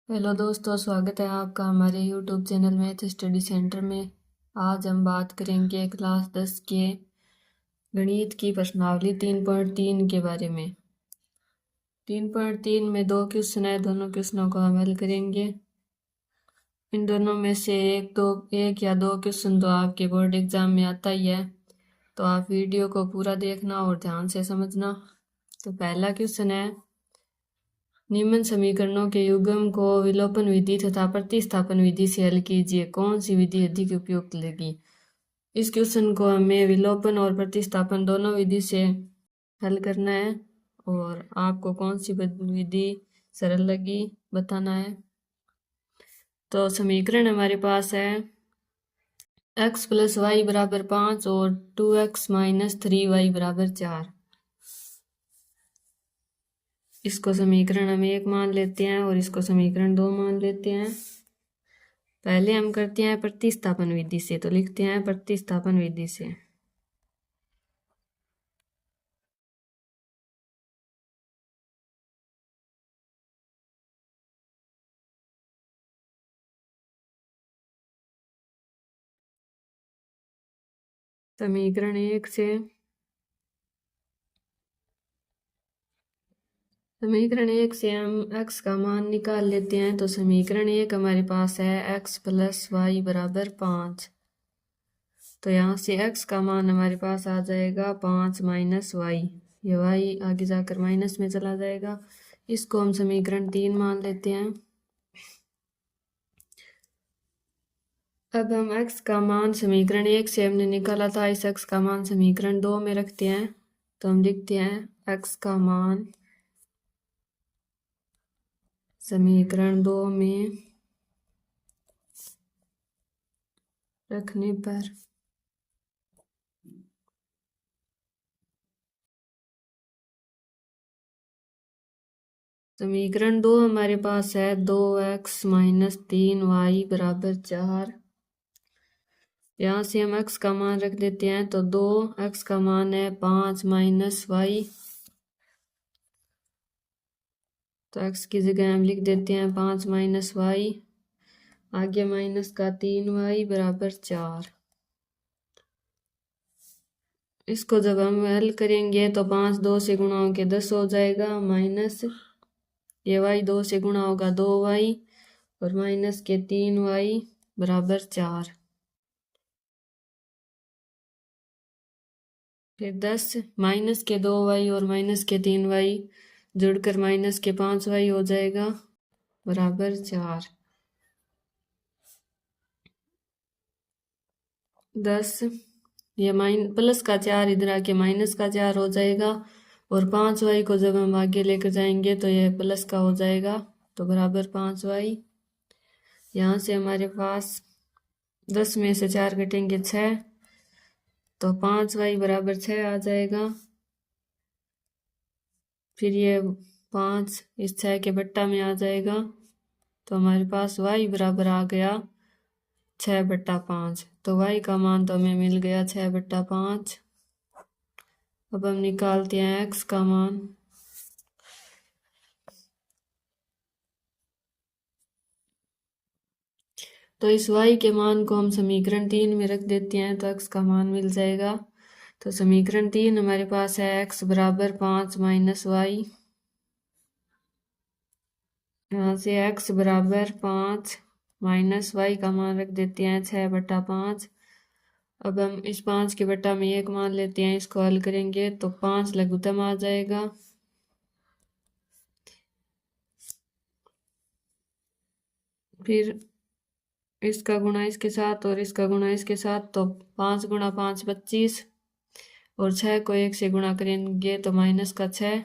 Hello दोस्तों, स्वागत है आपका हमारे YouTube channel math study centre में। आज हम बात करेंगे क्लास 10 के गणित की प्रश्नावली 3.3 के बारे में। 3.3 में दो क्वेश्चन है, दोनों क्वेश्चनों को हम हल करेंगे। इन दोनों में से एक या दो क्वेश्चन तो आपके बोर्ड एग्जाम में आता ही है, तो आप वीडियो को पूरा देखना और ध्यान से समझना। तो पहला क्वेश्चन है, निम्न समीकरणों के युग्म को विलोपन विधि तथा प्रतिस्थापन विधि से हल कीजिए, कौन सी विधि अधिक उपयुक्त लगी। इस क्वेश्चन को हमें विलोपन और प्रतिस्थापन दोनों विधि से हल करना है और आपको कौन सी विधि सरल लगी बताना है। तो समीकरण हमारे पास है x + y = 5 और 2x - 3y = 4। इसको समीकरण हम 1 मान लेते हैं और इसको समीकरण 2 मान लेते हैं। पहले हम करते हैं प्रतिस्थापन विधि से, तो लिखते हैं प्रतिस्थापन विधि से। समीकरण 1 से हम x का मान निकाल लेते हैं। तो समीकरण 1 हमारे पास है x + y = 5। तो यहाँ से x का मान हमारे पास आ जाएगा 5 - y। ये y आगे जाकर माइनस में चला जाएगा। इसको हम समीकरण 3 मान लेते हैं। अब हम x का मान समीकरण 1 से हमने निकाला था, इस x का मान समीकरण 2 में रखते हैं। तो हम लिखते हैं x का मान समीकरण 2 में रखने पर समीकरण 2 हमारे पास है 2x - 3y = 4। यहाँ से हम x का मान रख देते हैं। तो 2x का मान है 5 - y। तो x की जगह हम लिख देते हैं 5 - y, आगे माइनस का 3y = 4। इसको जब हम हल करेंगे तो 5 2 से गुणा होकर 10 हो जाएगा, माइनस ये y 2 से गुणा होगा 2y और माइनस के 3y = 4। फिर 10 माइनस के 2y और माइनस के 3y जुड़कर माइनस के 5y हो जाएगा बराबर 4। 10 ये प्लस का 4 इधर आके माइनस का 4 हो जाएगा और 5y को जब हम आगे लेकर जाएंगे तो ये प्लस का हो जाएगा, तो बराबर 5y। यहाँ से हमारे पास 10 में से 4 घटेंगे 6, तो 5y = 6 आ जाएगा। फिर ये 5 इस 6 के बट्टा में आ जाएगा, तो हमारे पास y बराबर आ गया 6/5। तो y का मान तो हमें मिल गया 6/5। अब हम निकालते हैं x का मान। तो इस y के मान को हम समीकरण 3 में रख देते हैं, तो x का मान मिल जाएगा। तो समीकरण 3 हमारे पास है x = 5 - y। यहाँ से x = 5 - y का मान रख देते हैं 6/5। अब हम इस 5 के बट्टा में 1 मान लेते हैं। इसको हल करेंगे तो 5 लघुत्तम आ जाएगा। फिर इसका गुणा इसके साथ और इसका गुणा इसके साथ, तो 5 × 5 = 25 और 6 को 1 से गुणा करेंगे तो माइनस का 6।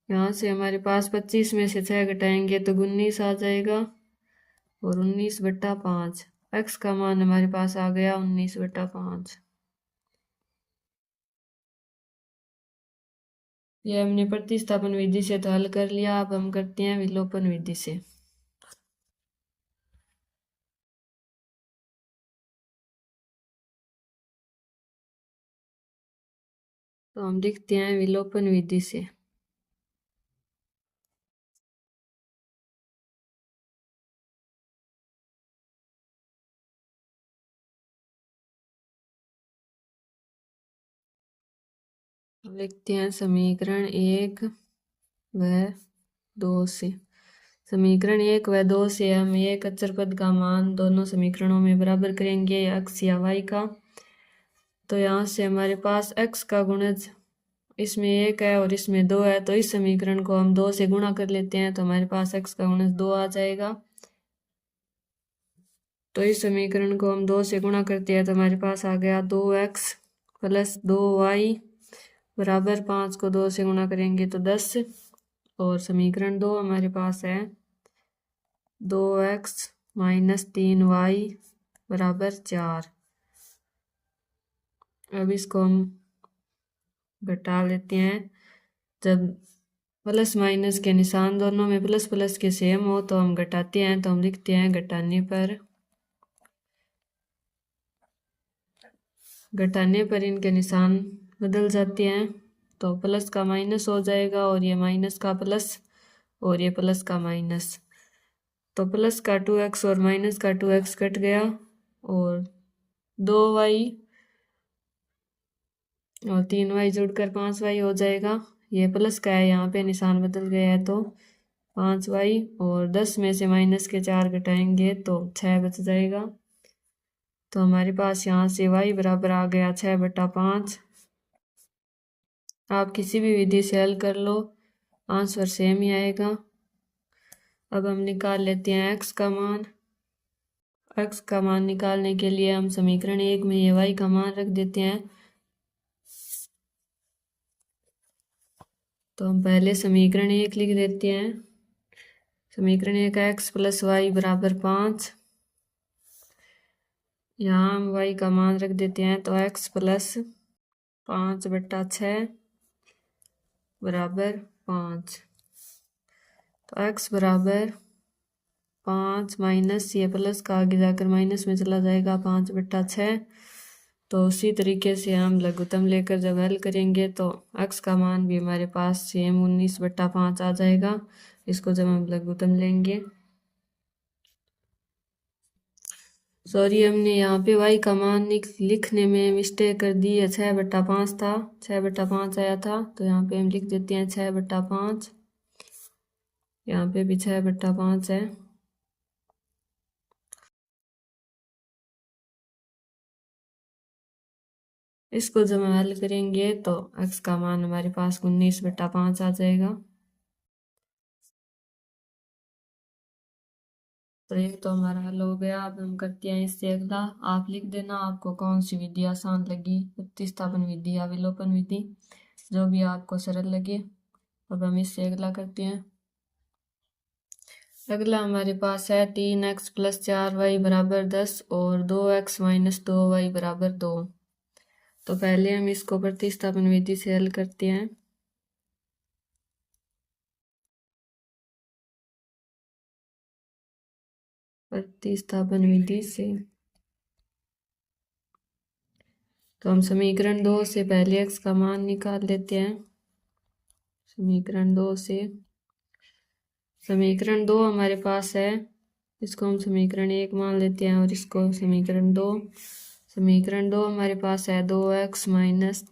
यहाँ से हमारे पास 25 में से 6 घटाएंगे तो 19 आ जाएगा और 19/5। x का मान हमारे पास आ गया 19/5। ये हमने प्रतिस्थापन विधि से तो हल कर लिया। अब हम करते हैं विलोपन विधि से। तो हम लिखते हैं विलोपन विधि से। लिखते हैं समीकरण 1 व 2 से। समीकरण 1 व 2 से हम एक अचर पद का मान दोनों समीकरणों में बराबर करेंगे, x या y का। तो यहाँ से हमारे पास x का गुणज इसमें 1 है और इसमें 2 है, तो इस समीकरण को हम 2 से गुणा कर लेते हैं, तो हमारे पास x का गुणज 2 आ जाएगा। तो इस समीकरण को हम 2 से गुणा करते हैं तो हमारे पास आ गया 2x प्लस 2y बराबर 5 को 2 से गुणा करेंगे तो 10। और समीकरण 2 हमारे पास है 2x माइनस 3y बराबर 4। अब इसको हम घटा लेते हैं। जब प्लस माइनस के निशान दोनों में प्लस प्लस के सेम हो तो हम घटाते हैं, तो हम लिखते हैं घटाने पर इनके निशान बदल जाते हैं, तो प्लस का माइनस हो जाएगा और ये माइनस का प्लस और ये प्लस का माइनस। तो प्लस का 2x और माइनस का 2x कट गया और 2y और 3y जुड़कर 5y हो जाएगा। ये प्लस का है, यहाँ पे निशान बदल गया है तो 5y और 10 में से माइनस के 4 घटाएंगे तो 6 बच जाएगा। तो हमारे पास यहाँ से y बराबर आ गया 6/5। आप किसी भी विधि से हल कर लो, आंसर सेम ही आएगा। अब हम निकाल लेते हैं x का मान। x का मान निकालने के लिए हम समीकरण 1 में ये y का मान रख देते हैं। तो हम पहले समीकरण 1 लिख देते हैं। समीकरण 1 का x प्लस वाई बराबर 5। यहाँ हम y का मान रख देते हैं तो x प्लस 5/6 बराबर 5। तो x बराबर 5 माइनस ये प्लस का आगे जाकर माइनस में चला जाएगा 5/6। तो उसी तरीके से हम लघुत्तम लेकर जब हल करेंगे तो x का मान भी हमारे पास सेम 19/5 आ जाएगा। इसको जब हम लघुत्तम लेंगे, सॉरी हमने यहाँ पे y का मान लिखने में मिस्टेक कर दी है। 6/5 था, 6/5 आया था, तो यहाँ पे हम लिख देते हैं 6/5। यहाँ पे भी 6/5 है। इसको जब हम हल करेंगे तो x का मान हमारे पास 19/5 आ जाएगा। तो ये तो हमारा हल हो गया। अब हम करते हैं इससे अगला। आप लिख देना आपको कौन सी विधि आसान लगी, प्रतिस्थापन विधि या विलोपन विधि, जो भी आपको सरल लगे। अब हम इससे अगला करते हैं। अगला हमारे पास है 3x प्लस 4y बराबर 10 और 2x माइनस 2y बराबर 2। तो पहले हम इसको प्रतिस्थापन विधि से हल करते हैं। प्रतिस्थापन विधि से तो हम समीकरण 2 से पहले x का मान निकाल लेते हैं। समीकरण 2 से समीकरण 2 हमारे पास है, इसको हम समीकरण 1 मान लेते हैं और इसको समीकरण 2। समीकरण 2 हमारे पास है 2x माइनस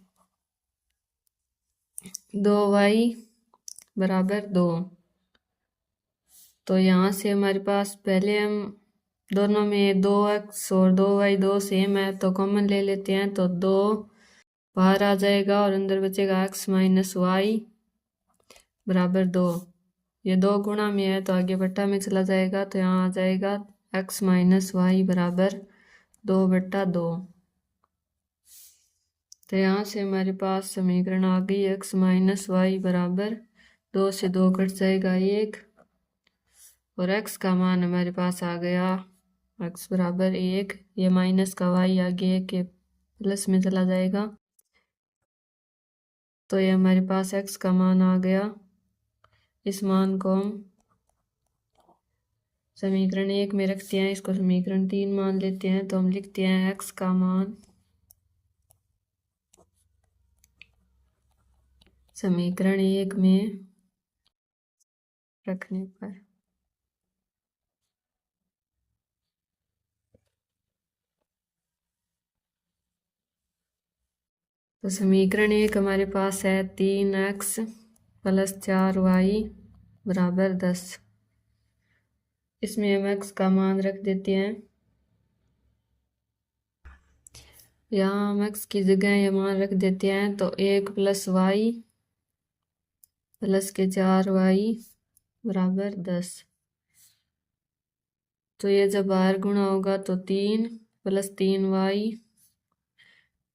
2y बराबर 2। तो यहाँ से हमारे पास पहले हम दोनों में 2x और 2y 2 सेम है तो कॉमन ले लेते हैं, तो 2 बाहर आ जाएगा और अंदर बचेगा x माइनस वाई बराबर 2। ये 2 गुणा में है तो आगे बट्टा में चला जाएगा, तो यहाँ आ जाएगा x माइनस वाई बराबर 2/2। तो यहाँ से हमारे पास समीकरण आ गई x माइनस वाई बराबर 2 से 2 कट जाएगा 1 और x का मान हमारे पास आ गया x बराबर 1। ये माइनस का y आगे के प्लस में चला जाएगा, तो ये हमारे पास x का मान आ गया। इस मान को हम समीकरण 1 में रखते हैं, इसको समीकरण 3 मान लेते हैं। तो हम लिखते हैं x का मान समीकरण 1 में रखने पर तो समीकरण 1 हमारे पास है 3x + 4y = 10। इसमें हम x का मान रख देते हैं। यहाँ हम x की जगह ये मान रख देते हैं, तो 1 + y + 4y = 10। तो ये जब बाहर गुणा होगा तो 3 + 3y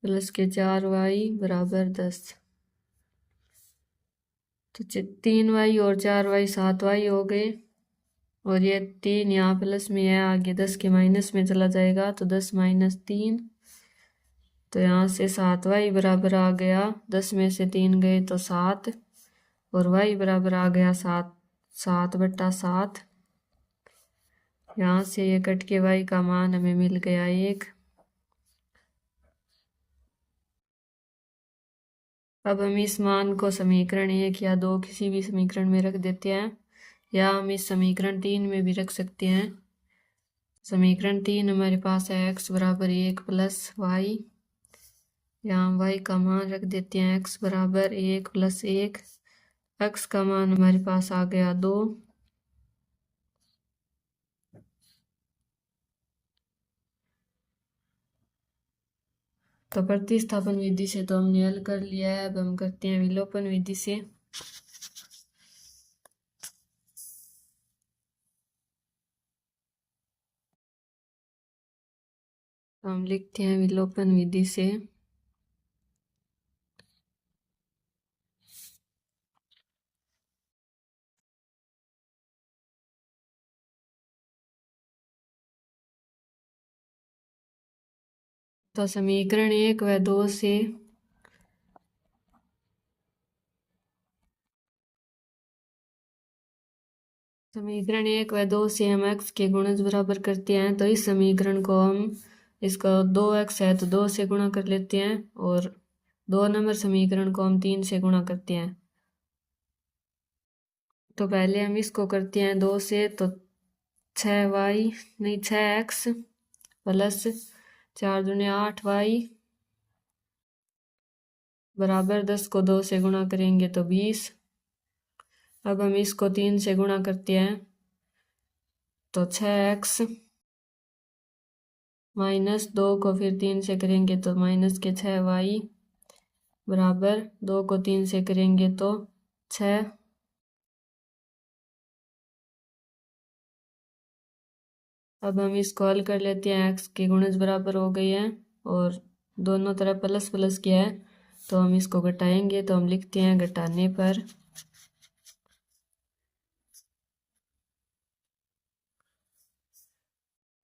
+ 4y = 10। तो 3y और 4y 7y हो गए, और ये 3 यहाँ प्लस में है, आगे 10 के माइनस में चला जाएगा, तो 10 - 3। तो यहाँ से 7y बराबर आ गया, 10 में से 3 गए तो 7, और y बराबर आ गया 7/7। यहाँ से ये कट के y का मान हमें मिल गया 1। अब हम इस मान को समीकरण 1 या 2 किसी भी समीकरण में रख देते हैं, या हम इस समीकरण 3 में भी रख सकते हैं। समीकरण 3 हमारे पास है x = 1 + y। यहाँ y का मान रख देते हैं, x = 1 + 1। x का मान हमारे पास आ गया 2। तो प्रतिस्थापन विधि से तो हमने हल कर लिया है। अब हम करते हैं विलोपन विधि से। तो हम लिखते हैं विलोपन विधि से तो समीकरण 1 व 2 से समीकरण 1 व 2 से हम x के गुणज बराबर करते हैं। तो इस समीकरण को हम, इसका 2x है तो 2 से गुणा कर लेते हैं, और 2 नंबर समीकरण को हम 3 से गुणा करते हैं। तो पहले हम इसको करते हैं 2 से, तो 6x + 4 दूनी 8y = 10 को 2 से गुणा करेंगे तो 20। अब हम इसको 3 से गुणा करते हैं, तो 6x - 2 को फिर 3 से करेंगे तो -6y = 2 को 3 से करेंगे तो 6। अब हम इसको हल कर लेते हैं। x के गुणज बराबर हो गए हैं, और दोनों तरफ प्लस प्लस किया है, तो हम इसको घटाएंगे। तो हम लिखते हैं घटाने पर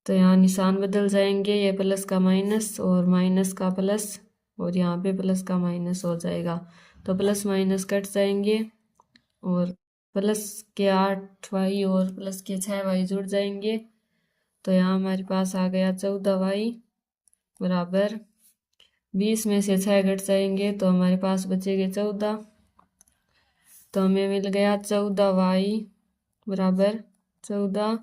तो यहाँ निशान बदल जाएंगे, ये प्लस का माइनस और माइनस का प्लस, और यहाँ पे प्लस का माइनस हो जाएगा। तो प्लस माइनस कट जाएंगे, और प्लस के 8y और प्लस के 6y जुड़ जाएंगे। तो यहाँ हमारे पास आ गया 14y = 20 में से 6 घट जाएंगे, तो हमारे पास बचेंगे 14। तो हमें मिल गया 14y = 14।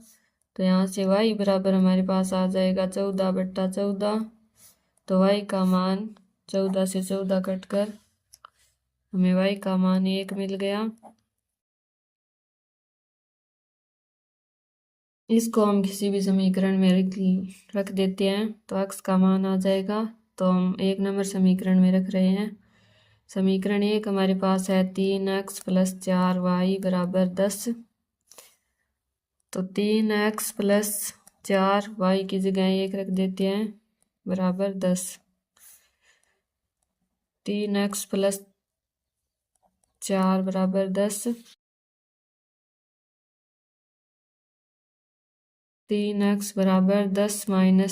तो यहाँ से y बराबर हमारे पास आ जाएगा 14/14। तो y का मान 14 से 14 कट कर हमें y का मान 1 मिल गया। इसको हम किसी भी समीकरण में रख देते हैं, तो x का मान आ जाएगा। तो हम 1 नंबर समीकरण में रख रहे हैं। समीकरण 1 हमारे पास है 3x + 4y = 10। तो 3x + 4y की जगह 1 रख देते हैं, बराबर 10। 3x + 4 = 10। 3x = 10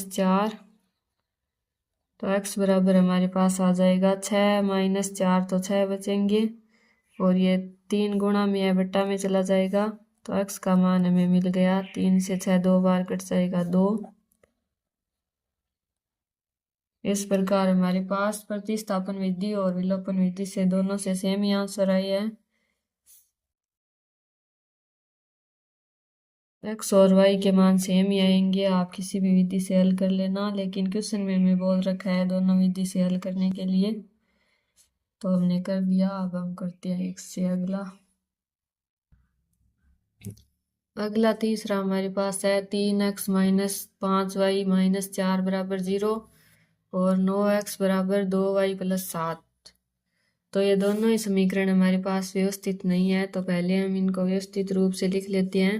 - 4। तो x बराबर हमारे पास आ जाएगा 6 - 4, तो 6 बचेंगे, और ये 3 गुणा में है, बट्टा में चला जाएगा। तो x का मान हमें मिल गया 3 से 6 2 बार कट जाएगा 2। इस प्रकार हमारे पास प्रतिस्थापन विधि और विलोपन विधि से दोनों से सेम ही आंसर आए हैं। x और y के मान सेम ही आएंगे, आप किसी भी विधि से हल कर लेना, लेकिन क्वेश्चन में हमें बोल रखा है दोनों विधि से हल करने के लिए। तो हमने कर दिया। अब हम करते हैं एक से अगला। अगला तीसरा हमारे पास है 3x माइनस 5y माइनस 4 बराबर 0 और 9x बराबर 2y प्लस 7। तो ये दोनों ही समीकरण हमारे पास व्यवस्थित नहीं है, तो पहले हम इनको व्यवस्थित रूप से लिख लेते हैं।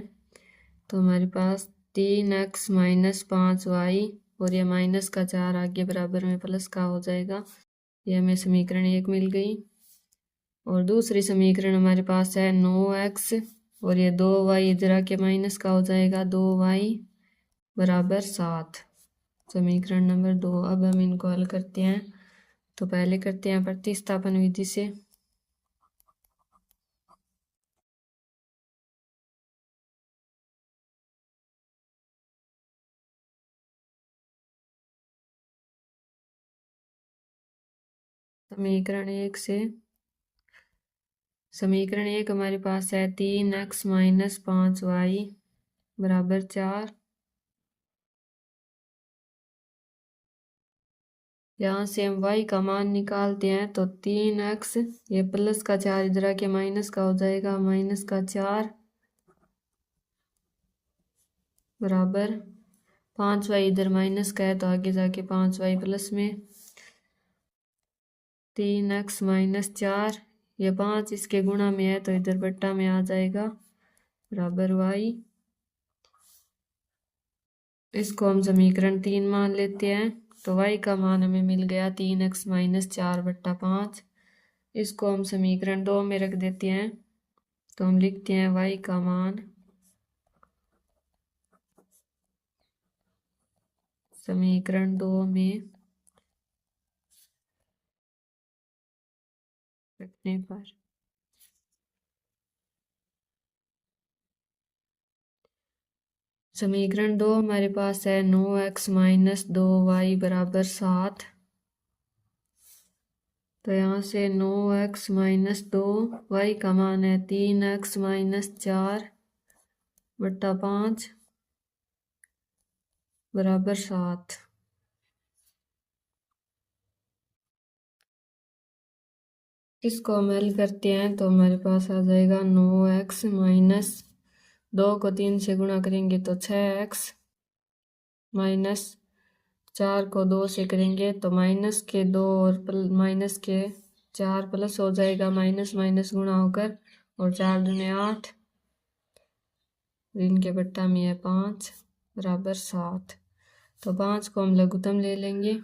तो हमारे पास 3x माइनस 5y और ये माइनस का 4 आगे बराबर में प्लस का हो जाएगा। ये हमें समीकरण 1 मिल गई। और दूसरी समीकरण हमारे पास है 9x और ये 2y इधर आके माइनस का हो जाएगा, 2y बराबर 7। समीकरण नंबर 2। अब हम इनको हल करते हैं। तो पहले करते हैं प्रतिस्थापन विधि से। समीकरण 1 से समीकरण 1 हमारे पास है 3x माइनस 5y बराबर 4। यहाँ से हम y का मान निकालते हैं, तो 3x ये प्लस का 4 इधर आके माइनस का हो जाएगा, माइनस का 4 बराबर 5y इधर माइनस का है तो आगे जाके 5y प्लस में 3x माइनस 4 ये 5 इसके गुणा में है तो इधर बट्टा में आ जाएगा बराबर y। इसको हम समीकरण 3 मान लेते हैं। तो y का मान हमें मिल गया 3x माइनस 4 बट्टा 5। इसको हम समीकरण 2 में रख देते हैं। तो हम लिखते हैं y का मान समीकरण 2 में रखने पर समीकरण 2 हमारे पास है 9x माइनस 2y बराबर 7। तो यहाँ से 9x माइनस 2y का मान है 3x माइनस 4 बट्टा 5 बराबर 7। इसको हम हल करते हैं तो हमारे पास आ जाएगा 9x माइनस 2 को 3 से गुणा करेंगे तो 6x माइनस 4 को 2 से करेंगे तो माइनस के 2 और माइनस के 4 प्लस हो जाएगा, माइनस माइनस गुणा होकर, और 4 दूने 8 इनके बट्टा में है 5 बराबर 7। तो 5 को हम लघुत्तम ले लेंगे।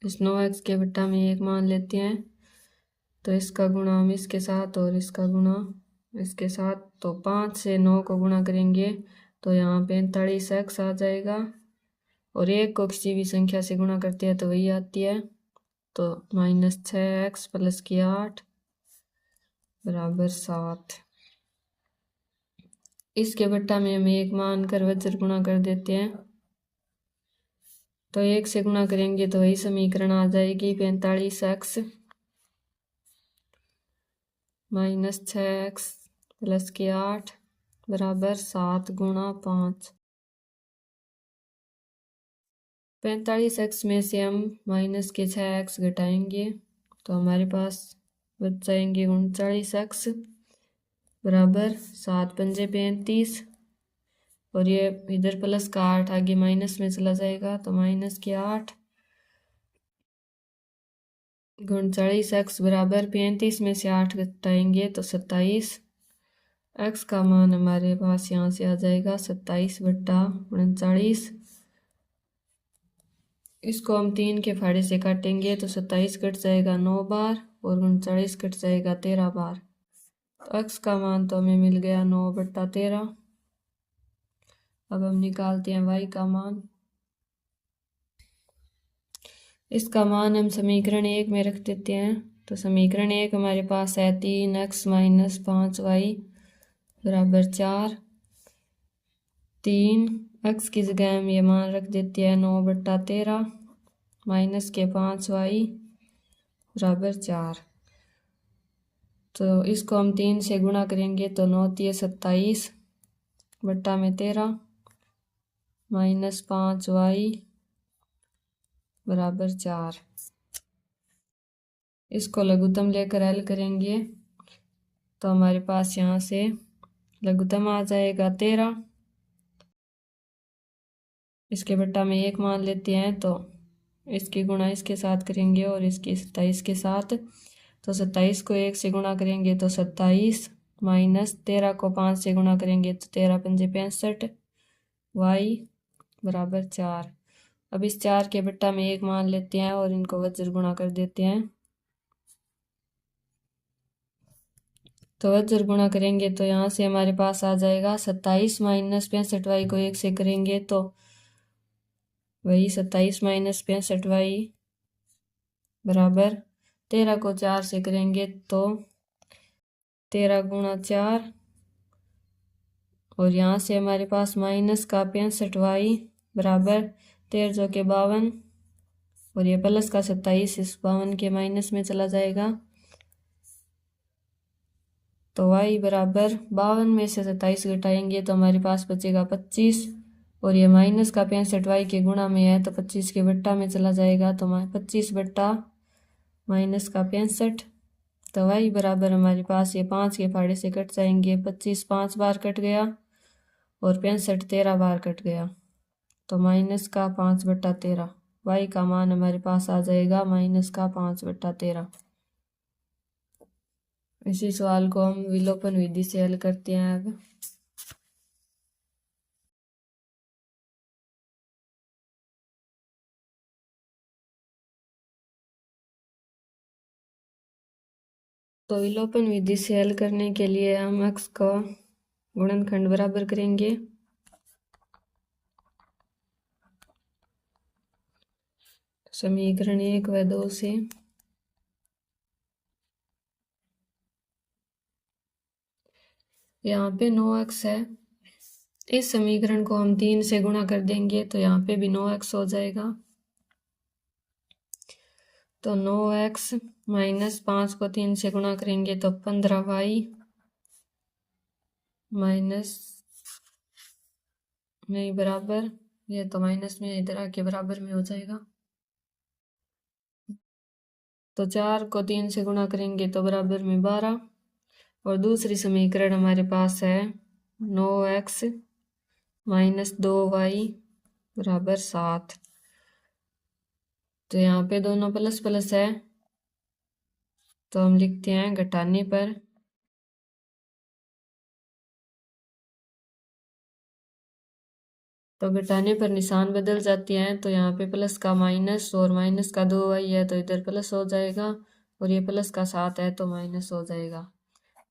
इस 9x के बट्टा में 1 मान लेते हैं। तो इसका गुणा हम इसके साथ और इसका गुणा इसके साथ, तो 5 से 9 को गुणा करेंगे तो यहाँ 45x आ जाएगा। और 1 को किसी भी संख्या से गुणा करते हैं तो वही आती है। तो माइनस 6x प्लस की 8 बराबर 7। इसके बट्टा में हम 1 मान कर वज्र गुणा कर देते हैं। तो 1 से गुणा करेंगे तो वही समीकरण आ जाएगी 45x माइनस 6x प्लस के 8 बराबर 7 गुणा 5। 45x में से हम माइनस के 6x घटाएंगे तो हमारे पास बच जाएंगे 39x बराबर 7 पंजे 35। और ये इधर प्लस का 8 आगे माइनस में चला जाएगा तो माइनस के 8 39x बराबर 35 में से 8 घटाएंगे तो 27। x का मान हमारे पास यहाँ से आ जाएगा 27 बट्टा 39। इसको हम 3 के फाड़े से काटेंगे तो 27 कट जाएगा 9 बार और 39 कट जाएगा 13 बार। तो x का मान तो हमें मिल गया 9 बट्टा 13। अब हम निकालते हैं y का मान। इसका मान हम समीकरण 1 में रख देते हैं। तो समीकरण 1 हमारे पास है 3x माइनस 5y बराबर 4। 3x की जगह हम ये मान रख देते हैं 9 बट्टा 13 माइनस के 5y बराबर 4। तो इसको हम 3 से गुणा करेंगे तो 9 तिये 27 बट्टा में 13 माइनस 5y बराबर 4। इसको लघुत्तम लेकर हल करेंगे तो हमारे पास यहाँ से लघुत्तम आ जाएगा 13। इसके बट्टा में 1 मान लेते हैं तो इसकी गुणा इसके साथ करेंगे और इसकी 27 के साथ। तो 27 को 1 से गुणा करेंगे तो 27 माइनस 13 को 5 से गुणा करेंगे तो 13 पंजे 65 y बराबर 4। अब इस 4 के बट्टा में 1 मान लेते हैं और इनको वज्र गुणा कर देते हैं। तो वज्र गुणा करेंगे तो यहाँ से हमारे पास आ जाएगा 27 माइनस 65y को 1 से करेंगे तो वही 27 माइनस 65y बराबर 13 को 4 से करेंगे तो 13 गुणा 4 और यहाँ से हमारे पास माइनस का 65y बराबर 13 जो के 52 और ये प्लस का 27 इस 52 के माइनस में चला जाएगा तो y बराबर 52 में से 27 घटाएंगे तो हमारे पास बचेगा 25 और ये माइनस का 65y के गुणा में है तो 25 के बट्टा में चला जाएगा तो 25 बट्टा माइनस का 65 तो y बराबर हमारे पास ये 5 के फाड़े से कट जाएंगे। 25 5 बार कट गया और 65 13 बार कट गया तो माइनस का 5/13 y का मान हमारे पास आ जाएगा माइनस का 5/13। इसी सवाल को हम विलोपन विधि से हल करते हैं। अब तो विलोपन विधि से हल करने के लिए हम x का गुणनखंड बराबर करेंगे। समीकरण 1 व 2 से यहाँ पे 9x है। इस समीकरण को हम 3 से गुणा कर देंगे तो यहाँ पे भी 9x हो जाएगा। तो 9x माइनस 5 को 3 से गुणा करेंगे तो 15y माइनस नहीं बराबर, ये तो माइनस में इधर आके बराबर में हो जाएगा। तो 4 को 3 से गुणा करेंगे तो बराबर में 12 और दूसरी समीकरण हमारे पास है 9x माइनस 2y बराबर 7। तो यहाँ पे दोनों प्लस प्लस है तो हम लिखते हैं घटाने पर निशान बदल जाते हैं तो यहाँ पे प्लस का माइनस और माइनस का 2y है तो इधर प्लस हो जाएगा और ये प्लस का 7 है तो माइनस हो जाएगा।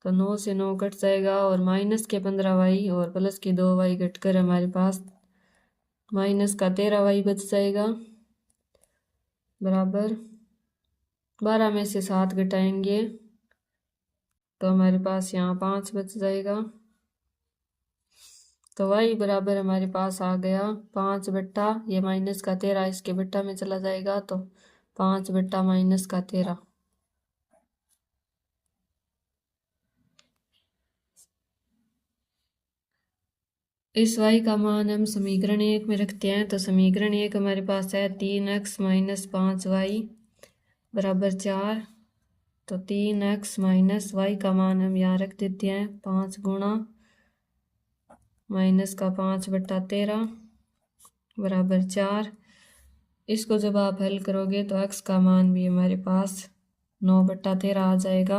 तो 9 से 9 कट जाएगा और माइनस के 15y और प्लस की 2y घटकर हमारे पास माइनस का 13y बच जाएगा बराबर 12 में से 7 घटाएंगे तो हमारे पास यहाँ 5 बच जाएगा। तो y बराबर हमारे पास आ गया 5 बट्टा ये माइनस का 13 इसके बट्टा में चला जाएगा तो 5 बट्टा माइनस का 13। इस y का मान हम समीकरण 1 में रखते हैं तो समीकरण 1 हमारे पास है 3x माइनस 5y बराबर 4। तो 3x माइनस y का मान हम यहाँ रख देते हैं 5 गुणा माइनस का 5/13 बराबर 4। इसको जब आप हल करोगे तो x का मान भी हमारे पास 9/13 आ जाएगा।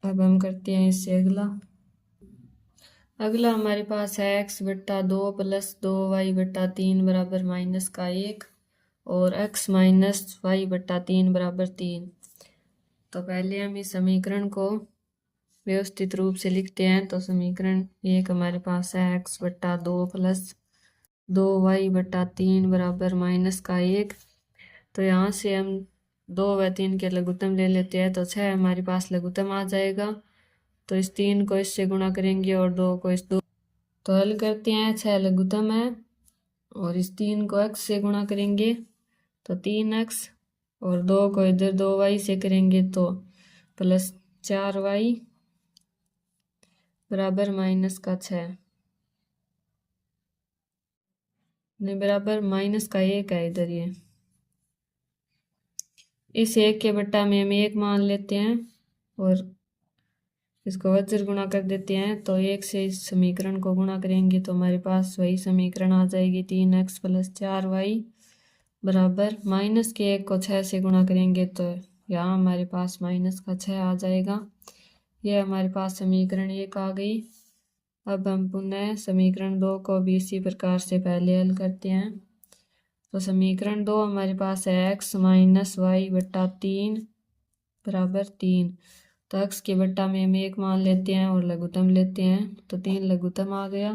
अब हम करते हैं इससे अगला हमारे पास है x/2 प्लस 2y/3 बराबर माइनस का 1 और x माइनस y/3 बराबर 3। तो पहले हम इस समीकरण को व्यवस्थित रूप से लिखते हैं तो समीकरण 1 हमारे पास है x/2 प्लस 2y/3 बराबर माइनस का 1। तो यहाँ से हम 2 व 3 के लघुत्तम ले लेते हैं तो 6 हमारे पास लघुत्तम आ जाएगा। तो इस 3 को इससे गुणा करेंगे और 2 को इस 2 तो हल करते हैं 6 लघुत्तम है और इस 3 को x से गुणा करेंगे तो 3x और 2 को इधर 2y से करेंगे तो प्लस 4y बराबर माइनस का 6। नहीं बराबर माइनस का 1 है इधर ये। इस 1 के बट्टा में हम 1 मान लेते हैं और इसको वज्र गुणा कर देते हैं। तो 1 से इस समीकरण को गुणा करेंगे तो हमारे पास वही समीकरण आ जाएगी 3x + 4y बराबर माइनस के 1 को 6 से गुणा करेंगे तो यहाँ हमारे पास माइनस का 6 आ जाएगा। यह हमारे पास समीकरण 1 आ गई। अब हम पुनः समीकरण 2 को भी इसी प्रकार से पहले हल करते हैं। तो समीकरण 2 हमारे पास है x - y बट्टा 3 बराबर 3। तो x के बट्टा में हम 1 मान लेते हैं और लघुत्तम लेते हैं तो 3 लघुत्तम आ गया।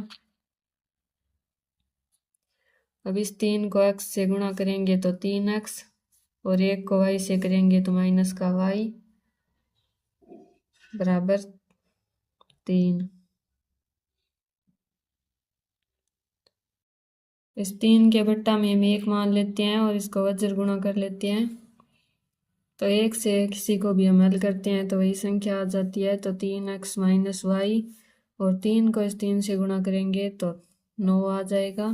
अब इस 3 को x से गुणा करेंगे तो 3x और 1 को y से करेंगे तो माइनस का y बराबर 3। इस 3 के बट्टा में हम 1 मान लेते हैं और इसको वज्र गुणा कर लेते हैं। तो 1 से किसी को भी हम हल करते हैं तो वही संख्या आ जाती है। तो 3x - y और 3 को इस 3 से गुणा करेंगे तो 9 आ जाएगा।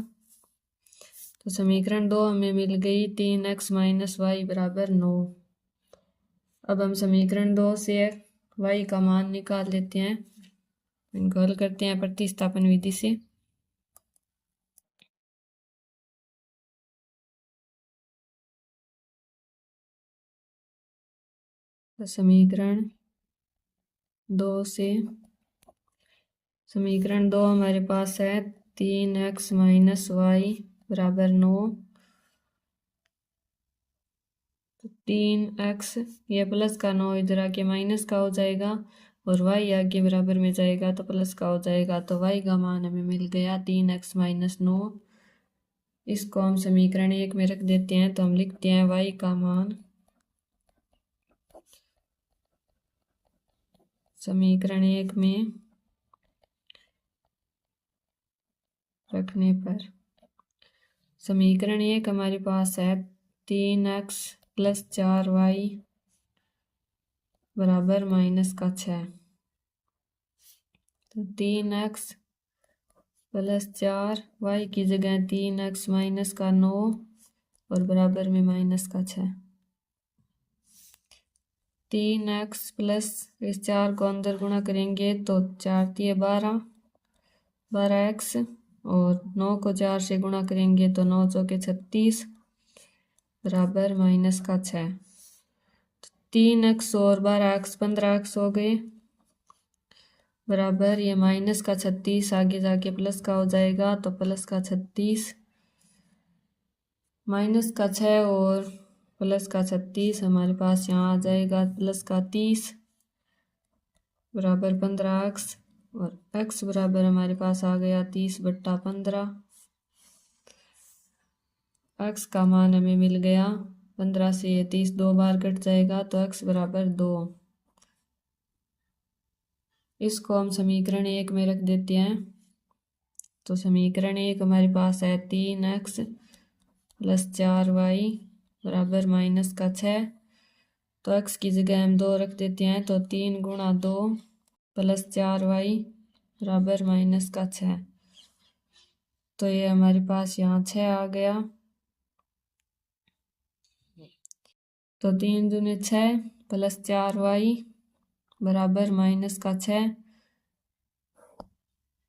तो समीकरण 2 हमें मिल गई 3x - y बराबर 9। अब हम समीकरण 2 से y का मान निकाल लेते हैं। इनको हल करते हैं प्रतिस्थापन विधि से। तो समीकरण 2 से समीकरण 2 हमारे पास है 3x - y बराबर 9। 3x ये प्लस का 9 इधर आके माइनस का हो जाएगा और y आगे बराबर में जाएगा तो प्लस का हो जाएगा। तो y का मान हमें मिल गया 3x - 9। इसको हम समीकरण 1 में रख देते हैं तो हम लिखते हैं y का मान समीकरण 1 में रखने पर समीकरण 1 हमारे पास है 3x + 4y बराबर माइनस का 6। तो 3x + 4 y की जगह 3x माइनस का 9 और बराबर में माइनस का 6। 3x प्लस इस 4 को अंदर गुणा करेंगे तो 4 × 12 12x और 9 को 4 से गुणा करेंगे तो 9 × 4 = 36 बराबर माइनस का 6। 3x और 12x 15x हो गए बराबर ये माइनस का 36 आगे जाके प्लस का हो जाएगा तो प्लस का 36 माइनस का 6 और प्लस का 36 हमारे पास यहाँ आ जाएगा प्लस का 30 बराबर 15x और x बराबर हमारे पास आ गया 30/15। x का मान हमें मिल गया 15 से ये 30 दो बार कट जाएगा तो x बराबर 2। इसको हम समीकरण 1 में रख देते हैं। तो समीकरण 1 हमारे पास है 3x + 4y बराबर माइनस का 6। तो x की जगह हम 2 रख देते हैं तो 3 × 2 + 4y बराबर माइनस का 6। तो ये हमारे पास यहाँ 6 आ गया। तो 3 दूनी 6 + 4y बराबर माइनस का 6।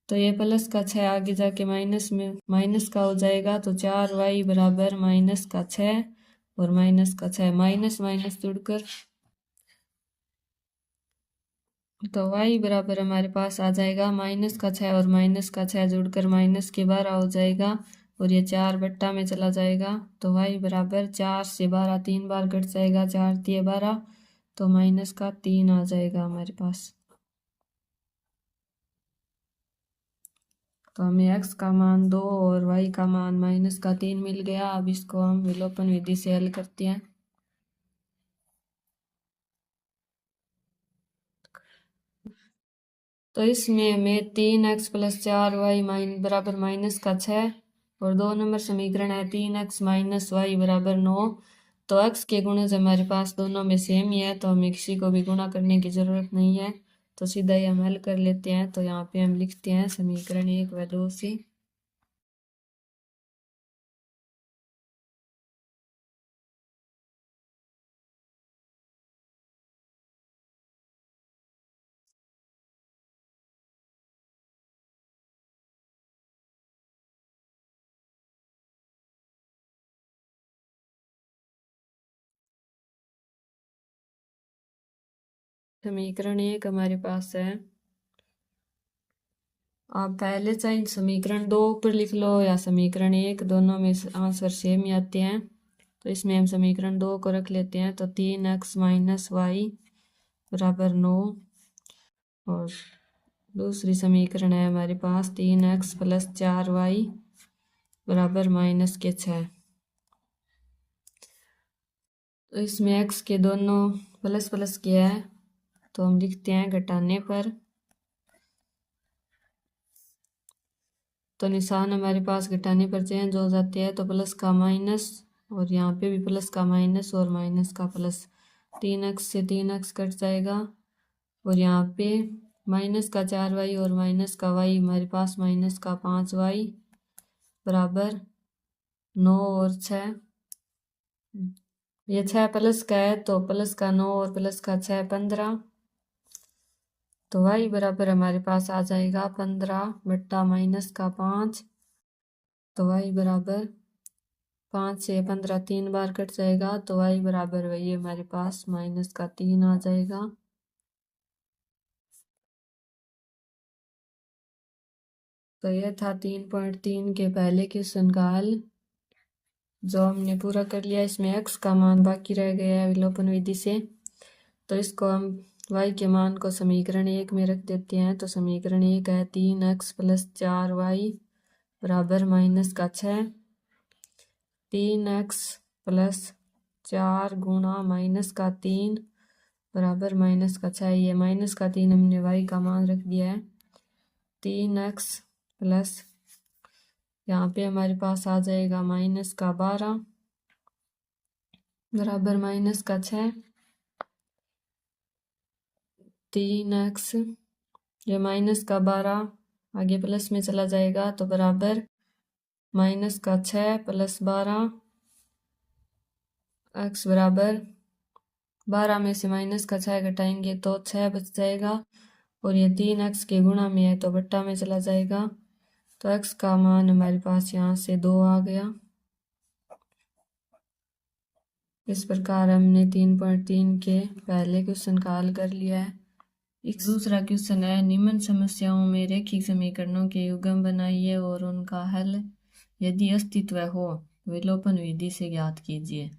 तो ये प्लस का 6 आगे जाके माइनस में माइनस का हो जाएगा तो 4y बराबर माइनस का 6 और माइनस का 6 माइनस माइनस जुड़कर तो y बराबर हमारे पास आ जाएगा माइनस का 6 और माइनस का 6 जुड़कर माइनस के 12 हो जाएगा और ये 4 बट्टा में चला जाएगा तो y बराबर 4 से 12 3 बार कट जाएगा 4 × 12 तो माइनस का 3 आ जाएगा हमारे पास। तो हमें x का मान 2 और y का मान माइनस का 3 मिल गया। अब इसको हम विलोपन विधि से हल करते हैं। तो इसमें हमें 3x + 4y बराबर माइनस का 6 और 2 नंबर समीकरण है 3x - y बराबर 9। तो x के गुणज हमारे पास दोनों में सेम ही है तो हमें किसी को भी गुणा करने की ज़रूरत नहीं है। तो सीधा ही हम हल कर लेते हैं। तो यहाँ पे हम लिखते हैं समीकरण 1 व 2 से समीकरण 1 हमारे पास है। आप पहले चाहे समीकरण 2 ऊपर लिख लो या समीकरण 1, दोनों में आंसर सेम ही आते हैं। तो इसमें हम समीकरण 2 को रख लेते हैं। तो 3x माइनस वाई बराबर 9 और दूसरी समीकरण है हमारे पास 3x प्लस 4y बराबर माइनस के 6। तो इसमें x के दोनों प्लस प्लस किया है तो हम लिखते हैं घटाने पर। तो निशान हमारे पास घटाने पर चेंज हो जाते हैं। तो प्लस का माइनस और यहाँ पे भी प्लस का माइनस और माइनस का प्लस। 3x से 3x कट जाएगा और यहाँ पे माइनस का 4y और माइनस का y हमारे पास माइनस का 5y बराबर 9 और 6। ये 6 प्लस का है तो प्लस का 9 और प्लस का 6 15। तो y बराबर हमारे पास आ जाएगा 15 बट्टा माइनस का 5। तो y बराबर 5 से 15 3 बार कट जाएगा तो y बराबर वही हमारे पास माइनस का 3 आ जाएगा। तो यह था 3.3 के पहले क्वेश्चन का हल जो हमने पूरा कर लिया। इसमें x का मान बाकी रह गया है विलोपन विधि से। तो इसको हम y के मान को समीकरण 1 में रख देते हैं। तो समीकरण 1 है 3x प्लस 4y बराबर माइनस का 6। 3x प्लस 4 गुणा माइनस का 3 बराबर माइनस का 6। ये माइनस का 3 हमने y का मान रख दिया है। 3x प्लस यहाँ पे हमारे पास आ जाएगा माइनस का 12 बराबर माइनस का 6। 3x ये माइनस का 12 आगे प्लस में चला जाएगा तो बराबर माइनस का 6 प्लस 12 x बराबर 12 में से माइनस का 6 घटाएंगे तो 6 बच जाएगा और ये 3x के गुणा में है तो बट्टा में चला जाएगा। तो x का मान हमारे पास यहाँ से 2 आ गया। इस प्रकार हमने 3.3 के पहले क्वेश्चन का हल कर लिया है। एक दूसरा क्वेश्चन है निम्न समस्याओं में रैखिक समीकरणों के युग्म बनाइए और उनका हल यदि अस्तित्व हो विलोपन विधि से ज्ञात कीजिए।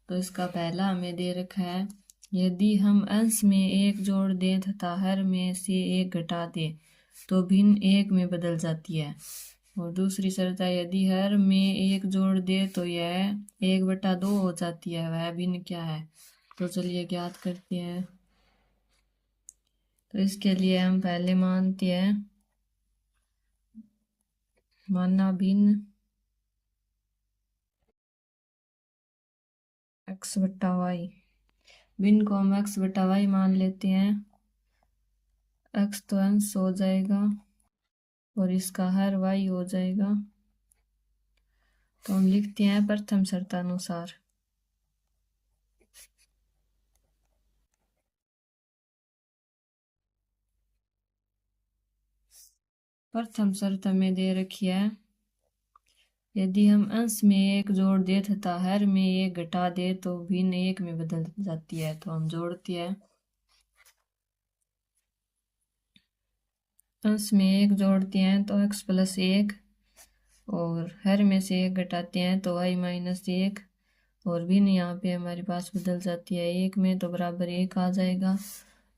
तो इसका पहला हमें दे रखा है यदि हम अंश में 1 जोड़ दें तथा हर में से 1 घटा दें तो भिन्न 1 में बदल जाती है। और दूसरी शर्त है यदि हर में 1 जोड़ दे तो यह 1/2 हो जाती है। वह भिन्न क्या है? तो चलिए ज्ञात करते हैं। तो इसके लिए हम पहले मानते हैं मानना भिन्न x/y। भिन्न को हम x/y मान लेते हैं। x तो अंश हो जाएगा और इसका हर y हो जाएगा। तो हम लिखते हैं प्रथम शर्तानुसार। प्रथम शर्त हमें दे रखी है यदि हम अंश में 1 जोड़ दे तथा हर में 1 घटा दे तो भिन्न 1 में बदल जाती है। तो हम जोड़ते हैं। अंश में 1 जोड़ते हैं तो x प्लस 1 और हर में से 1 घटाते हैं तो y माइनस 1 और भिन्न यहाँ पे हमारे पास बदल जाती है 1 में तो बराबर 1 आ जाएगा।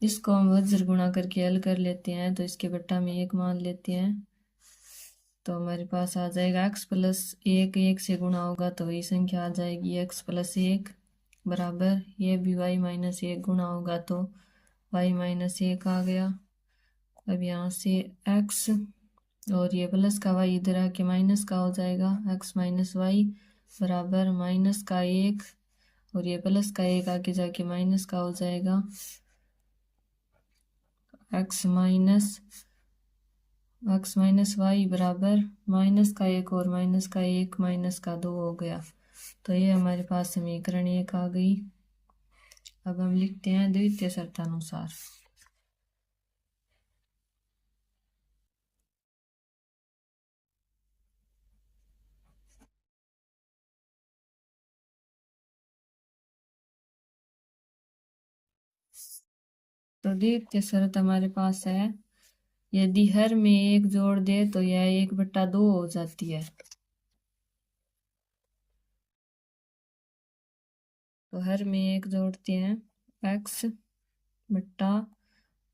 इसको हम वज्र गुणा करके हल कर लेते हैं तो इसके बट्टा में 1 मान लेते हैं। तो हमारे पास आ जाएगा x प्लस 1 1 से गुणा होगा तो वही संख्या आ जाएगी x प्लस 1 बराबर ये भी y माइनस 1 गुणा होगा तो y माइनस 1 आ गया। अब यहाँ से x और ये प्लस का y इधर आके माइनस का हो जाएगा x माइनस y बराबर माइनस का 1 और ये प्लस का 1 आगे जाके माइनस का हो जाएगा x माइनस y बराबर माइनस का 1 और माइनस का 1 माइनस का 2 हो गया। तो ये हमारे पास समीकरण 1 आ गई। अब हम लिखते हैं द्वितीय शर्तानुसार। तो द्वितीय शर्त हमारे पास है, यदि हर में एक जोड़ दे तो यह 1/2 हो जाती है। तो हर में एक जोड़ते हैं, x बट्टा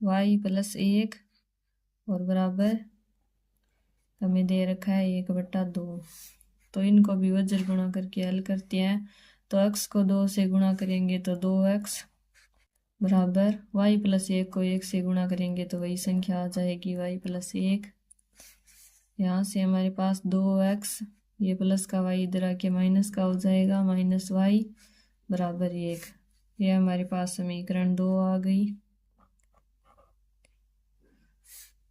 y प्लस 1 और बराबर हमें दे रखा है 1/2। तो इनको भी वज्र गुणा करके हल करते हैं। तो x को 2 से गुणा करेंगे तो 2x बराबर y प्लस 1 को 1 से गुणा करेंगे तो वही संख्या आ जाएगी y प्लस 1। यहाँ से हमारे पास 2x, ये प्लस का y इधर आके माइनस का हो जाएगा, माइनस y बराबर 1। ये हमारे पास समीकरण 2 आ गई।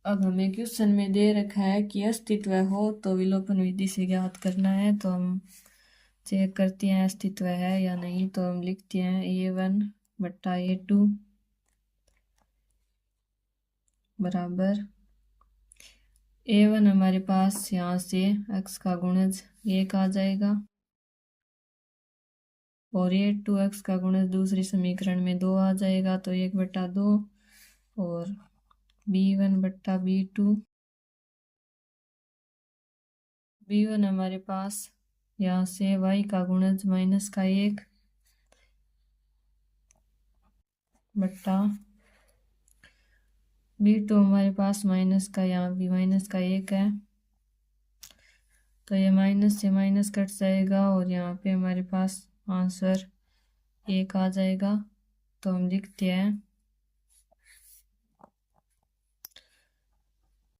अब हमें क्वेश्चन में दे रखा है कि अस्तित्व हो तो विलोपन विधि से ज्ञात करना है। तो हम चेक करते हैं अस्तित्व है या नहीं। तो हम लिखते हैं a1 बट्टा a2 बराबर a1 हमारे पास यहाँ से x का गुणज 1 आ जाएगा और a2 x का गुणज दूसरी समीकरण में 2 आ जाएगा। तो 1/2 और b1 बट्टा b2 b1 हमारे पास यहाँ से y का गुणज माइनस का 1 बट्टा b2 हमारे पास माइनस का, यहाँ भी माइनस का 1 है तो ये माइनस से माइनस कट जाएगा और यहाँ पे हमारे पास आंसर 1 आ जाएगा। तो हम लिखते हैं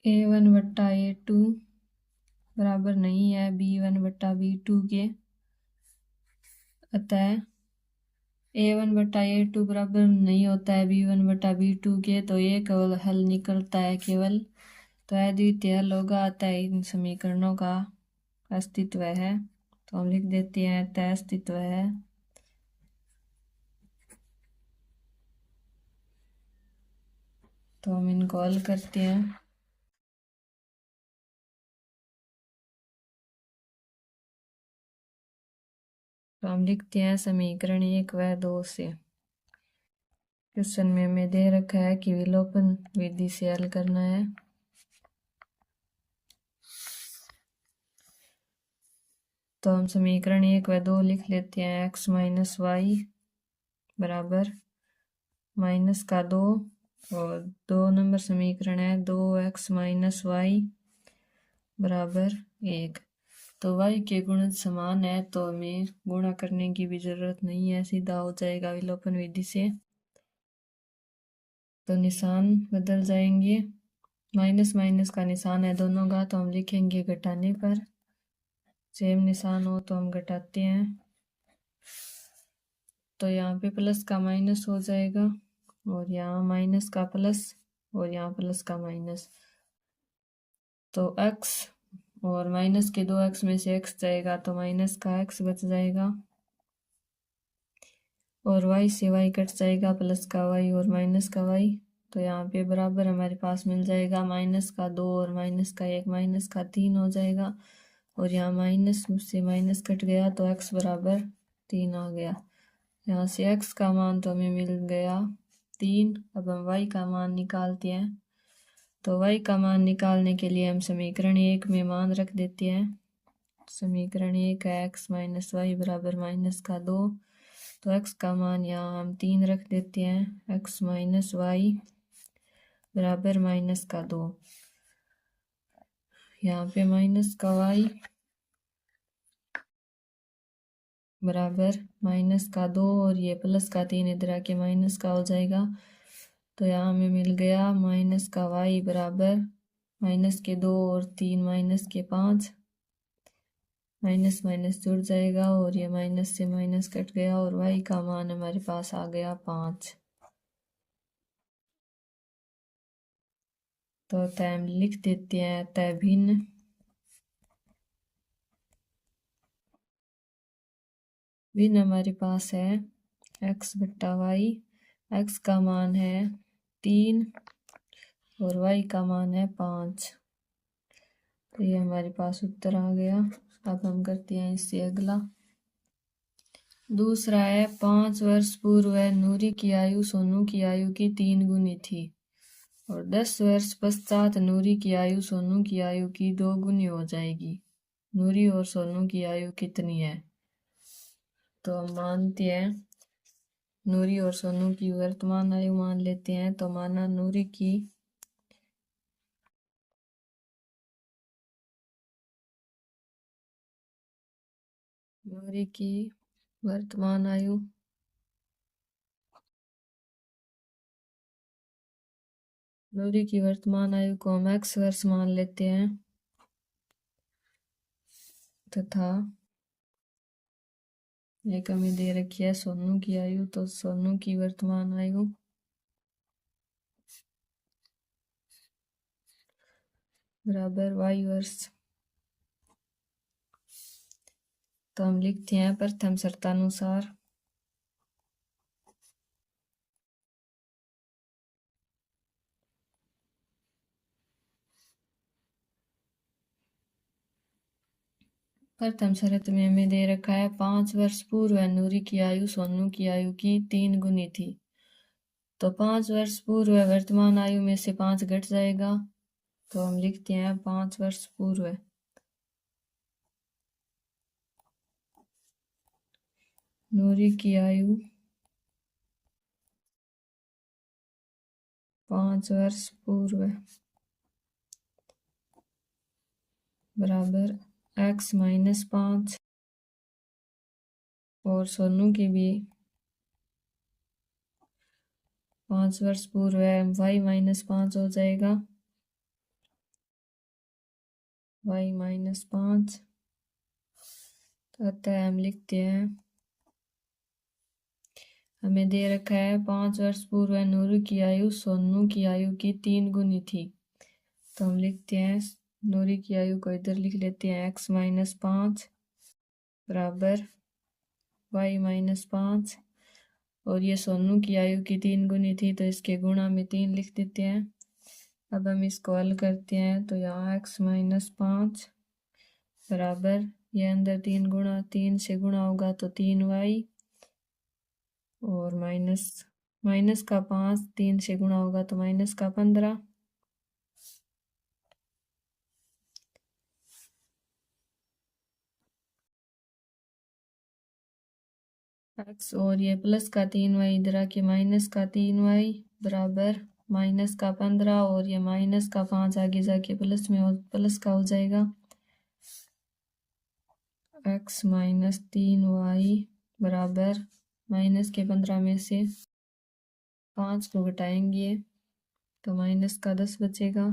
a1 बट्टा a2 बराबर नहीं है b1 बट्टा b2 के, अतः a1 बट्टा a2 बराबर नहीं होता है b1 बट्टा b2 के। तो एक हल निकलता है केवल, तो अद्वितीय हल होगा, अतः इन समीकरणों का अस्तित्व है। तो हम लिख देते हैं अतः अस्तित्व है। तो हम इनको हल करते हैं। तो हम लिखते हैं समीकरण 1 व 2 से। क्वेश्चन में हमें दे रखा है कि विलोपन विधि से हल करना है। तो हम समीकरण 1 व 2 लिख लेते हैं। x माइनस वाई बराबर माइनस का 2 और 2 नंबर समीकरण है 2x माइनस वाई बराबर 1। तो y के गुणज समान है तो हमें गुणा करने की भी जरूरत नहीं है, सीधा हो जाएगा विलोपन विधि से। तो निशान बदल जाएंगे, माइनस माइनस का निशान है दोनों का, तो हम लिखेंगे घटाने पर। सेम निशान हो तो हम घटाते हैं। तो यहाँ पे प्लस का माइनस हो जाएगा और यहाँ माइनस का प्लस और यहाँ प्लस का माइनस। तो x और माइनस के 2x में से x जाएगा तो माइनस का x बच जाएगा और y से y कट जाएगा, प्लस का y और माइनस का y। तो यहाँ पे बराबर हमारे पास मिल जाएगा, माइनस का 2 और माइनस का 1 माइनस का 3 हो जाएगा और यहाँ माइनस से माइनस कट गया तो x बराबर 3 आ गया। यहाँ से x का मान तो हमें मिल गया 3। अब हम y का मान निकालते हैं। तो y का मान निकालने के लिए हम समीकरण 1 में मान रख देते हैं। समीकरण 1 है x माइनस वाई बराबर माइनस का 2। तो x का मान यहाँ हम 3 रख देते हैं, x माइनस वाई बराबर माइनस का 2। यहाँ पे माइनस का y बराबर माइनस का 2 और ये प्लस का 3 इधर आके माइनस का हो जाएगा। तो यहाँ हमें मिल गया माइनस का y बराबर माइनस के 2 और 3 माइनस के 5, माइनस माइनस जुड़ जाएगा और ये माइनस से माइनस कट गया और y का मान हमारे पास आ गया 5। तो अतः हम लिख देते हैं अतः भिन्न हमारे पास है x बट्टा वाई, x का मान है 3 और y का मान है 5। तो ये हमारे पास उत्तर आ गया। अब हम करते हैं इससे अगला। दूसरा है 5 वर्ष पूर्व नूरी की आयु सोनू की आयु की 3 गुनी थी और 10 वर्ष पश्चात नूरी की आयु सोनू की आयु की 2 गुनी हो जाएगी। नूरी और सोनू की आयु कितनी है? तो हम मानते हैं नूरी और सोनू की वर्तमान आयु मान लेते हैं। तो माना नूरी की वर्तमान आयु नूरी की वर्तमान आयु को हम x वर्ष मान लेते हैं तथा एक हमें दे रखी है सोनू की आयु। तो सोनू की वर्तमान आयु बराबर y वर्ष। तो हम लिखते हैं प्रथम शर्तानुसार प्रथम शर्त में हमें दे रखा है 5 वर्ष पूर्व नूरी की आयु सोनू की आयु की 3 गुनी थी। तो 5 वर्ष पूर्व वर्तमान आयु में से 5 घट जाएगा। तो हम लिखते हैं 5 वर्ष पूर्व नूरी की आयु 5 वर्ष पूर्व बराबर x माइनस 5 और सोनू की भी 5 वर्ष पूर्व है y माइनस 5 हो जाएगा। y माइनस 5 अतः हम लिखते हैं हमें दे रखा है 5 वर्ष पूर्व नूरी की आयु सोनू की आयु की 3 गुनी थी। तो हम लिखते हैं नूरी की आयु को इधर लिख लेते हैं x माइनस 5 बराबर y माइनस 5 और ये सोनू की आयु की 3 गुनी थी तो इसके गुणा में 3 लिख देते हैं। अब हम इसको हल करते हैं तो यहाँ x माइनस 5 बराबर ये अंदर 3 से गुणा होगा तो 3y और माइनस का 5 3 से गुणा होगा तो माइनस का 15 x और ये प्लस का 3y इधर आके माइनस का 3y बराबर माइनस का 15 और ये माइनस का 5 आगे जाके प्लस का हो जाएगा। x माइनस 3y बराबर माइनस के 15 में से 5 को घटाएंगे तो माइनस का 10 बचेगा।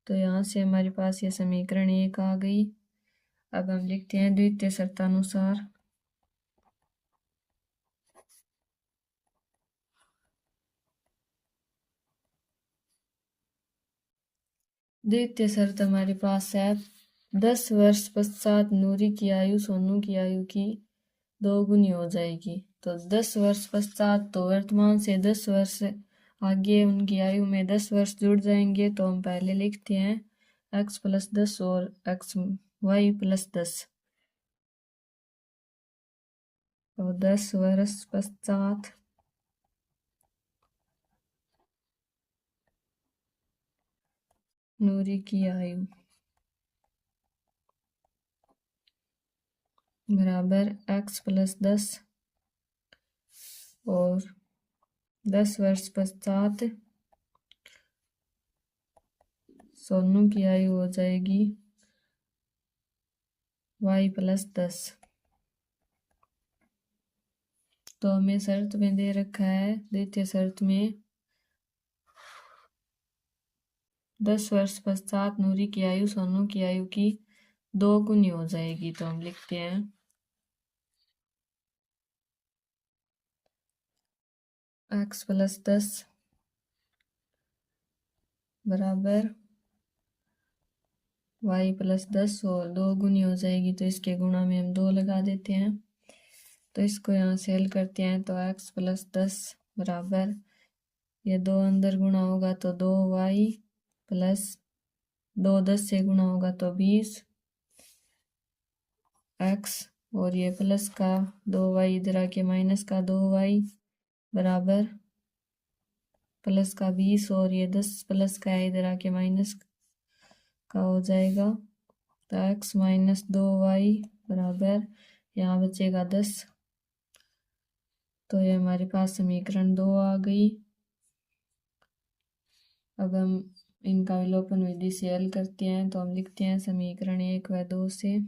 तो यहाँ से हमारे पास ये समीकरण 1 आ गई। अब हम लिखते हैं द्वितीय शर्तानुसार द्वितीय शर्त हमारे पास है 10 वर्ष पश्चात नूरी की आयु सोनू की आयु की 2 गुनी हो जाएगी। तो 10 वर्ष पश्चात तो वर्तमान से 10 वर्ष आगे उनकी आयु में 10 वर्ष जुड़ जाएंगे। तो हम पहले लिखते हैं x प्लस 10 और y प्लस 10। तो 10 वर्ष पश्चात नूरी की आयु बराबर x प्लस 10 और 10 वर्ष पश्चात सोनू की आयु हो जाएगी y प्लस 10। तो हमें शर्त में दे रखा है द्वितीय शर्त में 10 वर्ष पश्चात नूरी की आयु सोनू की आयु की 2 गुनी हो जाएगी। तो हम लिखते हैं x प्लस 10 बराबर y प्लस 10 और 2 गुनी हो जाएगी तो इसके गुणा में हम 2 लगा देते हैं। तो इसको यहाँ से हल करते हैं तो x प्लस 10 बराबर ये 2 अंदर गुणा होगा तो 2y प्लस 2 10 से गुणा होगा तो 20 x और ये प्लस का 2y इधर आके माइनस का 2y बराबर प्लस का 20 और ये 10 प्लस का है इधर आके माइनस का हो जाएगा। तो x माइनस 2y बराबर यहाँ बचेगा 10। तो ये हमारे पास समीकरण 2 आ गई। अब हम इनका विलोपन विधि से हल करते हैं। तो हम लिखते हैं समीकरण 1 व 2 से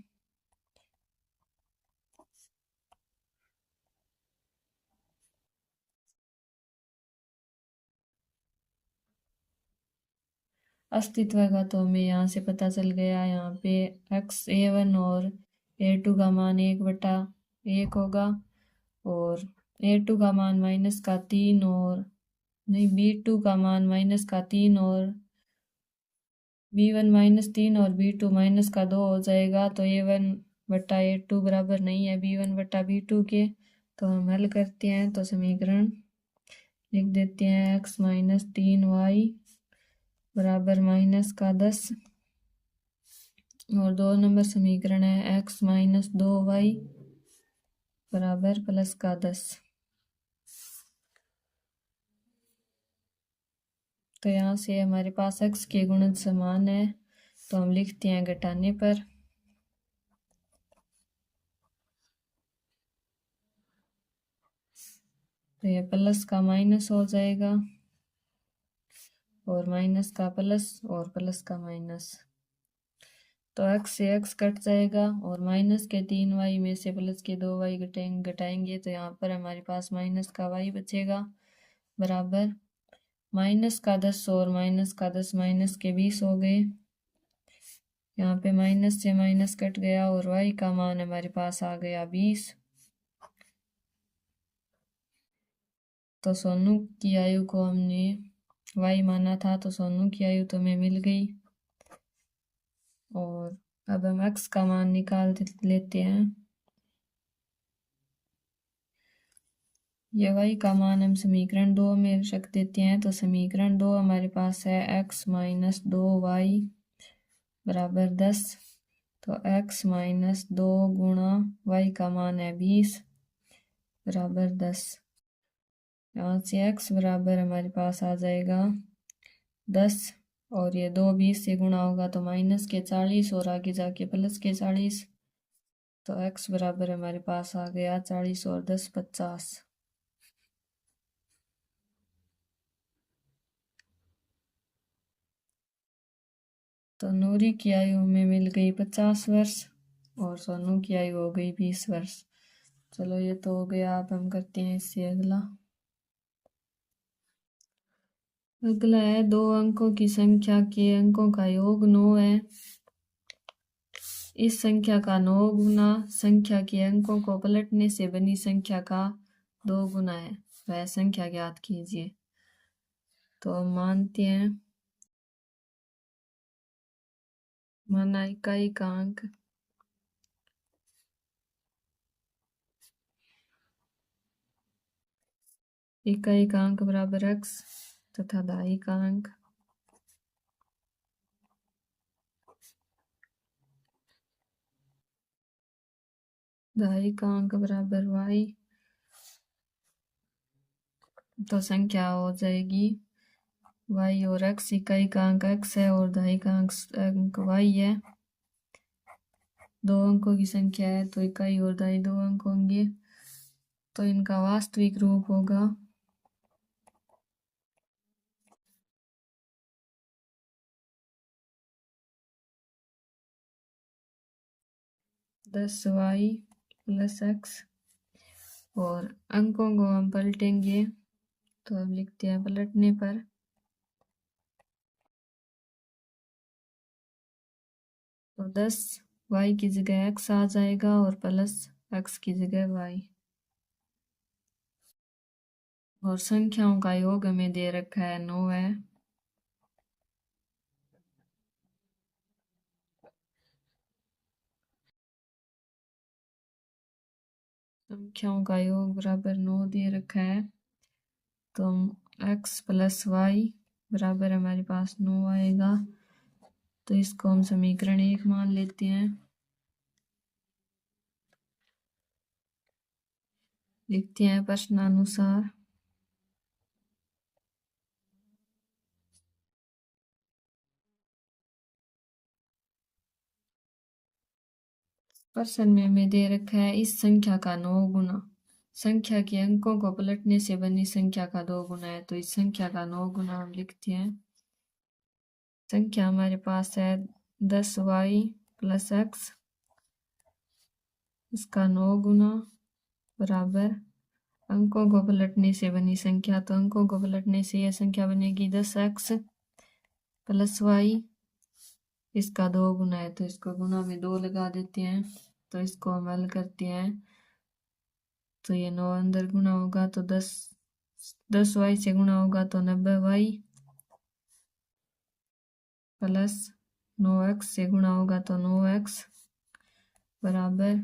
अस्तित्व का तो हमें यहाँ से पता चल गया। यहाँ पे a1 और a2 का मान 1/1 होगा और a2 का मान माइनस का 3 और नहीं b2 का मान माइनस का 3 और b1 माइनस 3 और b2 माइनस का 2 हो जाएगा। तो a1/a2 बराबर नहीं है b1/b2 के। तो हम हल करते हैं। तो समीकरण लिख देते हैं x माइनस 3y बराबर माइनस का 10 और 2 नंबर समीकरण है x माइनस 2y बराबर प्लस का 10। तो यहाँ से हमारे पास x के गुणज समान है। तो हम लिखते हैं घटाने पर तो ये प्लस का माइनस हो जाएगा और माइनस का प्लस और प्लस का माइनस। तो x से x कट जाएगा और माइनस के 3y में से प्लस के 2y घटाएंगे तो यहाँ पर हमारे पास माइनस का y बचेगा बराबर माइनस का 10 और माइनस का 10 माइनस के 20 हो गए। यहाँ पे माइनस से माइनस कट गया और y का मान हमारे पास आ गया 20। तो सोनू की आयु को हमने y माना था तो सोनू की आयु तो हमें मिल गई। और अब हम x का मान निकाल लेते हैं। ये y का मान हम समीकरण 2 में रख देते हैं। तो समीकरण 2 हमारे पास है x माइनस 2y बराबर 10। तो x माइनस 2 गुणा y का मान है 20 बराबर 10। यहाँ से x बराबर हमारे पास आ जाएगा 10 और ये 2 20 से गुणा होगा तो माइनस के 40 और आगे जाके प्लस के 40। तो x बराबर हमारे पास आ गया 40 और 10 50। तो नूरी की आयु में मिल गई 50 वर्ष और सोनू की आयु हो गई 20 वर्ष। चलो ये तो हो गया। अब हम करते हैं इससे अगला। अगला है 2 अंकों की संख्या के अंकों का योग 9 है। इस संख्या का 9 गुना संख्या के अंकों को पलटने से बनी संख्या का 2 गुना है। वह संख्या ज्ञात कीजिए। तो हम मानते हैं माना इकाई का अंक बराबर x तथा दहाई का अंक बराबर y। तो संख्या हो जाएगी y और x। इकाई का अंक x है और दहाई का अंक y है। 2 अंकों की संख्या है तो इकाई और दहाई 2 अंक होंगे। तो इनका वास्तविक रूप होगा 10y प्लस x और अंकों को हम पलटेंगे। तो अब लिखते हैं पलटने पर तो 10y की जगह x आ जाएगा और प्लस x की जगह y। और संख्याओं का योग हमें दे रखा है 9 है। संख्याओं का योग बराबर 9 दे रखा है। तो हम x प्लस y बराबर हमारे पास 9 आएगा। तो इसको हम समीकरण 1 मान लेते हैं। लिखते हैं प्रश्नानुसार। प्रश्न में हमें दे रखा है इस संख्या का 9 गुना। संख्या के अंकों को पलटने से बनी संख्या का 2 गुना है, तो इस संख्या का 9 गुना हम लिखते हैं। संख्या हमारे पास है 10y + x, इसका 9 गुना बराबर अंकों को पलटने से बनी संख्या, तो अंकों को पलटने से यह संख्या बनेगी 10x + y, इसका 2 गुना है, तो इसको गुना में 2 लगा देते हैं। तो इसको हम हल करते हैं, तो ये 9 अंदर गुना होगा तो 10y से गुना होगा तो 90y प्लस 9x से गुना होगा तो 9x बराबर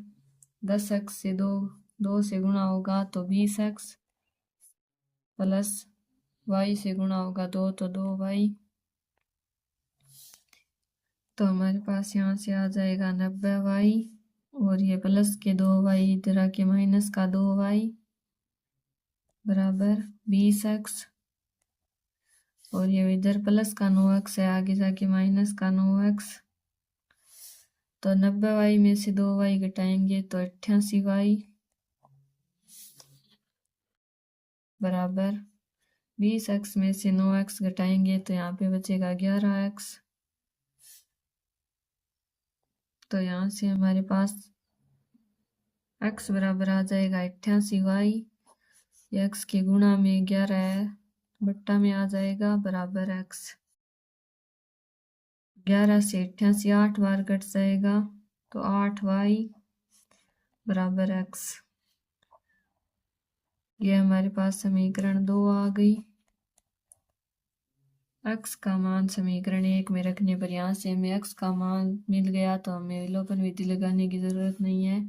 10x से 2 से गुना होगा तो 20x प्लस y से गुना होगा 2 तो 2y। तो हमारे पास यहाँ से आ जाएगा 90y और ये प्लस के 2y इधर आके माइनस का 2y बराबर 20x और ये इधर प्लस का 9x है, आगे जाके माइनस का 9x। तो 90y में से 2y घटाएंगे तो 88y बराबर 20x में से 9x घटाएंगे तो यहाँ पे बचेगा 11x। तो यहाँ से हमारे पास x बराबर आ जाएगा 88y, x के गुणा में 11 है, बट्टा में आ जाएगा बराबर x। 11 से 88 8 बार कट जाएगा तो 8y बराबर x। ये हमारे पास समीकरण 2 आ गई। x का मान समीकरण 1 में रखने पर यहाँ से हमें x का मान मिल गया, तो हमें विलोपन विधि लगाने की जरूरत नहीं है,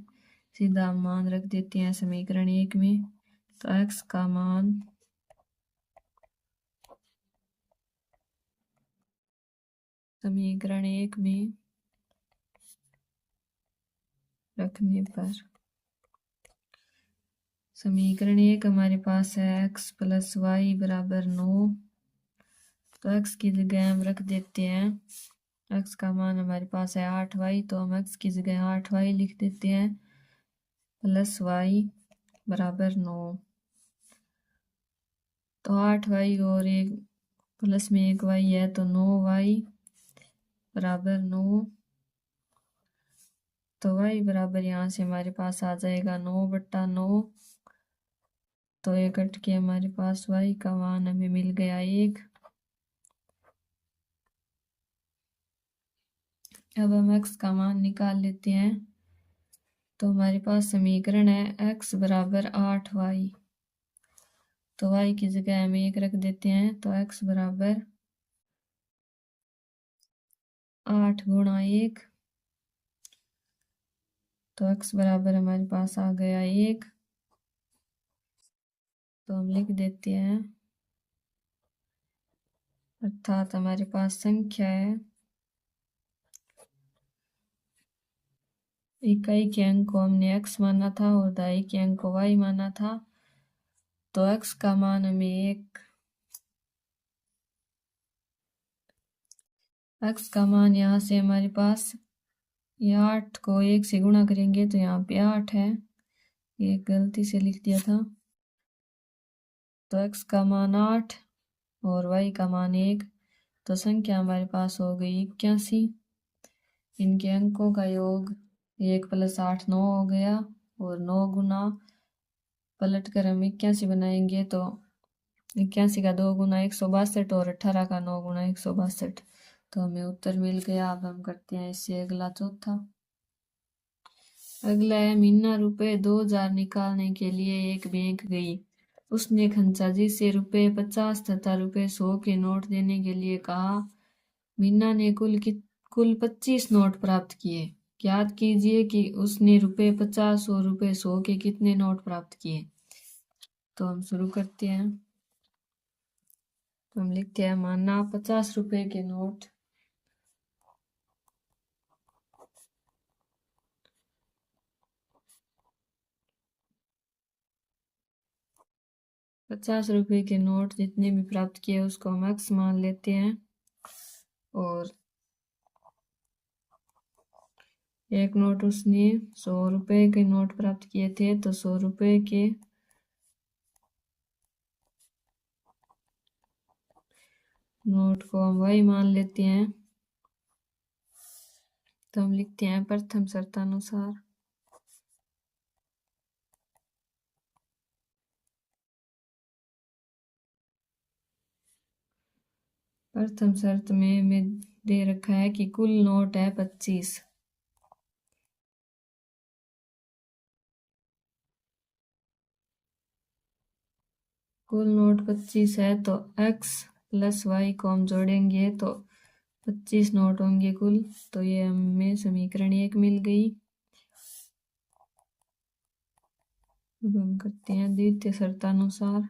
सीधा हम मान रख देते हैं समीकरण 1 में। तो x का मान समीकरण 1 में रखने पर समीकरण 1 हमारे पास है x + y बराबर 9, तो x की जगह हम रख देते हैं, x का मान हमारे पास है 8y, तो हम x की जगह 8y लिख देते हैं प्लस y बराबर 9। तो 8y और एक प्लस में एक y है तो 9y बराबर 9। तो y बराबर यहाँ से हमारे पास आ जाएगा 9/9, तो ये कट के हमारे पास y का मान हमें मिल गया 1। अब हम x का मान निकाल लेते हैं, तो हमारे पास समीकरण है x बराबर 8y, तो y की जगह हम 1 रख देते हैं, तो x बराबर 8 गुणा 1, तो x बराबर हमारे पास आ गया 1। तो हम लिख देते हैं, अर्थात हमारे पास संख्या है, इकाई के अंक को हमने x माना था और दहाई के अंक को y माना था, तो x का मान हमें 1, x का मान यहाँ से हमारे पास ये 8 को 1 से गुणा करेंगे तो यहाँ पे 8 है, ये गलती से लिख दिया था। तो x का मान 8 और y का मान 1, तो संख्या हमारे पास हो गई 81। इनके अंकों का योग 1 + 8 9 हो गया और 9 गुना पलट कर हम 81 बनाएंगे तो 81 का 2 गुना 162 और 18 का 9 गुना 162, तो हमें उत्तर मिल गया। अब हम करते हैं इससे अगला चौथा। अगला है मीना रुपए 2000 निकालने के लिए एक बैंक गई। उसने खंचाजी से रुपए 50 तथा रुपए 100 के नोट देने के लिए कहा। मीना ने कुल 25 नोट प्राप्त किए। ज्ञात कीजिए कि उसने रुपए 50 और रुपए 100 के कितने नोट प्राप्त किए। तो हम शुरू करते हैं, तो हम लिखते हैं माना 50 रुपए के नोट ₹50 के नोट जितने भी प्राप्त किए उसको हम x मान लेते हैं। और एक नोट उसने ₹100 के नोट प्राप्त किए थे, तो ₹100 के नोट को हम y मान लेते हैं। तो हम लिखते हैं प्रथम शर्तानुसार प्रथम शर्त में दे रखा है कि कुल नोट है 25। कुल नोट 25 है, तो x प्लस y को हम जोड़ेंगे तो 25 नोट होंगे कुल। तो ये हमें समीकरण 1 मिल गई। अब हम करते हैं द्वितीय शर्तानुसार।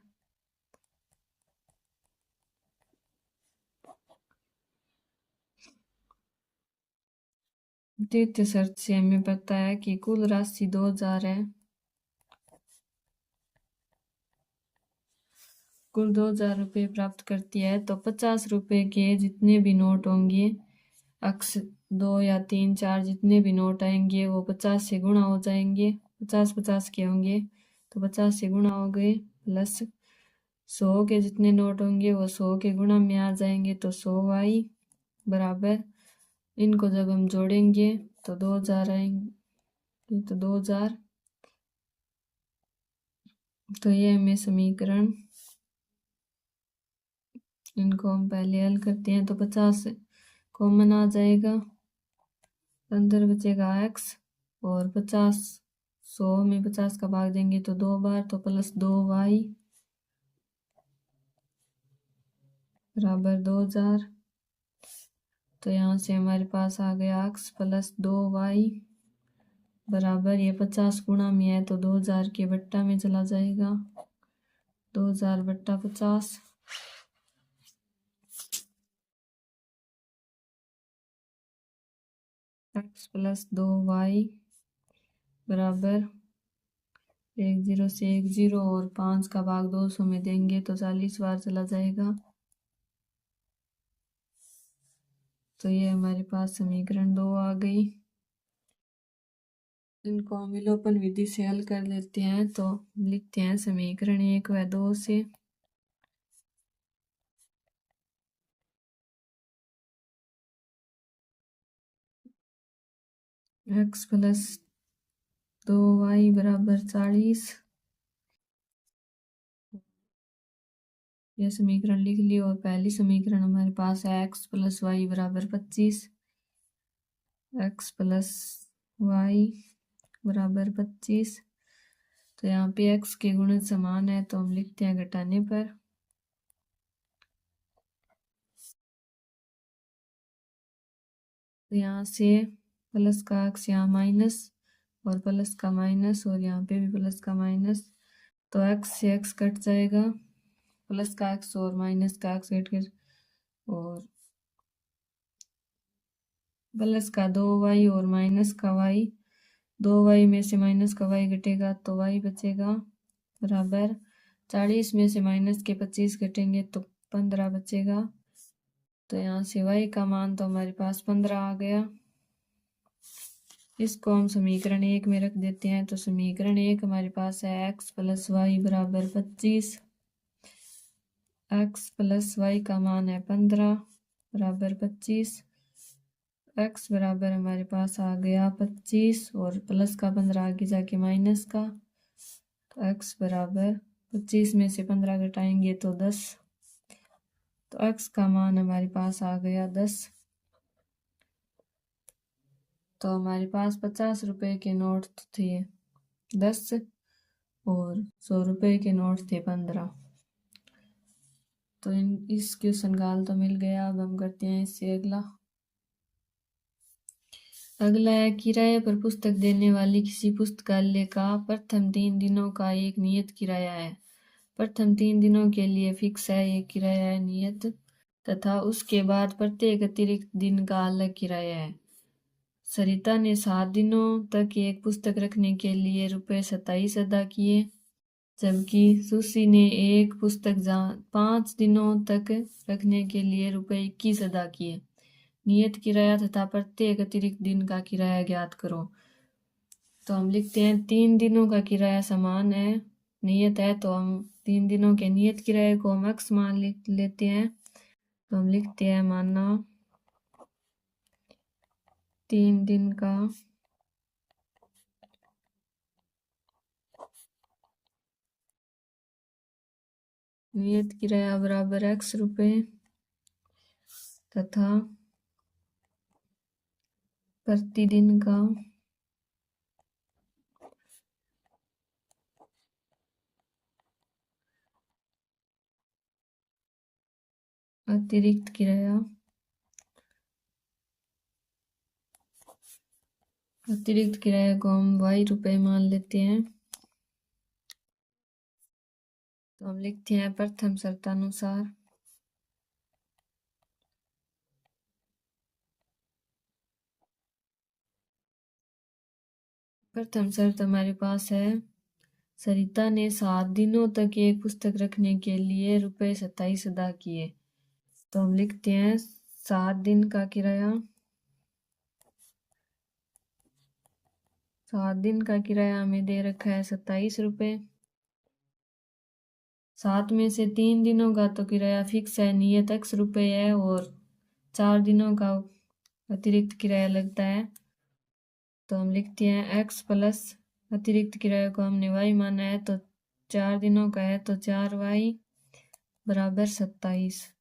द्वितीय शर्त से हमें पता है कि कुल राशि 2000 है। कुल 2000 रुपये प्राप्त करती है, तो ₹50 के जितने भी नोट होंगे, अक्स 2 या 3 4 जितने भी नोट आएंगे वो 50 से गुणा हो जाएंगे। 50 के होंगे तो 50 से गुणा हो गए, प्लस 100 के जितने नोट होंगे वो 100 के गुणा में आ जाएंगे, तो 100y बराबर, इनको जब हम जोड़ेंगे तो 2000 आएंगे, तो 2000। तो ये हमें समीकरण, इनको हम पहले हल करते हैं तो 50 कॉमन आ जाएगा, अंदर बचेगा x और 50, 100 में 50 का भाग देंगे तो 2 बार, तो प्लस 2y बराबर 2000। तो यहाँ से हमारे पास आ गया x प्लस 2y बराबर, ये 50 गुणा में है तो 2000 के बट्टा में चला जाएगा, 2000 बट्टा 50। x प्लस 2y बराबर 10 से 10 और 5 का भाग 200 में देंगे तो 40 बार चला जाएगा। तो ये हमारे पास समीकरण 2 आ गई। इनको हम विलोपन विधि से हल कर लेते हैं, तो लिखते हैं समीकरण 1 व 2 से x प्लस 2y बराबर 40। यह समीकरण लिख ली, और पहली समीकरण हमारे पास है x प्लस वाई बराबर 25। x प्लस वाई बराबर 25। तो यहाँ पे x के गुणज समान है तो हम लिखते हैं घटाने पर। तो यहाँ से प्लस का x यहाँ माइनस, और प्लस का माइनस, और यहाँ पे भी प्लस का माइनस, तो x से x कट जाएगा, प्लस का x और माइनस का x कट कर, और प्लस का 2y और माइनस का y, 2y में से माइनस का y घटेगा तो y बचेगा बराबर 40 में से माइनस के 25 घटेंगे तो 15 बचेगा। तो यहाँ से y का मान तो हमारे पास 15 आ गया। इसको हम समीकरण 1 में रख देते हैं, तो समीकरण 1 हमारे पास है x प्लस वाई बराबर 25। x प्लस वाई का मान है 15 बराबर 25। x बराबर हमारे पास आ गया 25, और प्लस का 15 आगे जाके माइनस का, तो x बराबर 25 में से 15 घटाएंगे तो 10। तो x का मान हमारे पास आ गया 10। तो हमारे पास 50 रुपए के नोट थे 10 और 100 रुपए के नोट थे 15। तो इस क्वेश्चन का हल तो मिल गया। अब हम करते हैं इससे अगला। अगला है, किराए पर पुस्तक देने वाली किसी पुस्तकालय का प्रथम 3 दिनों का एक नियत किराया है। प्रथम 3 दिनों के लिए फिक्स है ये किराया है नियत, तथा उसके बाद प्रत्येक अतिरिक्त दिन का अलग किराया है। सरिता ने 7 दिनों तक एक पुस्तक रखने के लिए ₹27 अदा किए। जबकि सुशी ने एक पुस्तक 5 दिनों तक रखने के लिए ₹21 अदा किए। नियत किराया तथा प्रत्येक अतिरिक्त दिन का किराया ज्ञात करो। तो हम लिखते हैं 3 दिनों का किराया समान है, नियत है, तो हम 3 दिनों के नियत किराए को हम x मान लेते हैं। तो हम लिखते हैं माना 3 दिन का नियत किराया बराबर x रुपए तथा प्रतिदिन का अतिरिक्त किराया को हम y रुपए मान लेते हैं। तो हम लिखते हैं प्रथम शर्तानुसार प्रथम शर्त हमारे पास है, सरिता ने 7 दिनों तक एक पुस्तक रखने के लिए ₹27 अदा किए। तो हम लिखते हैं 7 दिन का किराया, 7 दिन का किराया हमें दे रखा है ₹27। 7 में से 3 दिनों का तो किराया फिक्स है, नियत x रुपए है, और 4 दिनों का अतिरिक्त किराया लगता है। तो हम लिखते हैं x प्लस अतिरिक्त किराए को हमने y माना है, तो 4 दिनों का है, तो 4y बराबर 27।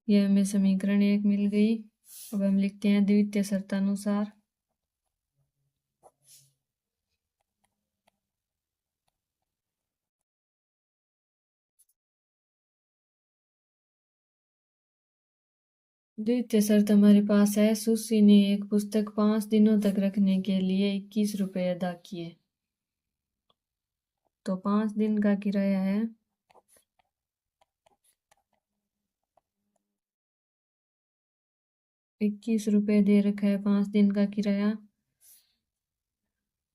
ये हमें समीकरण 1 मिल गई। अब हम लिखते हैं द्वितीय शर्तानुसार द्वितीय शर्त हमारे पास है, सुशी ने एक पुस्तक 5 दिनों तक रखने के लिए ₹21 अदा किए। तो 5 दिन का किराया है ₹21 दे रखा है 5 दिन का किराया।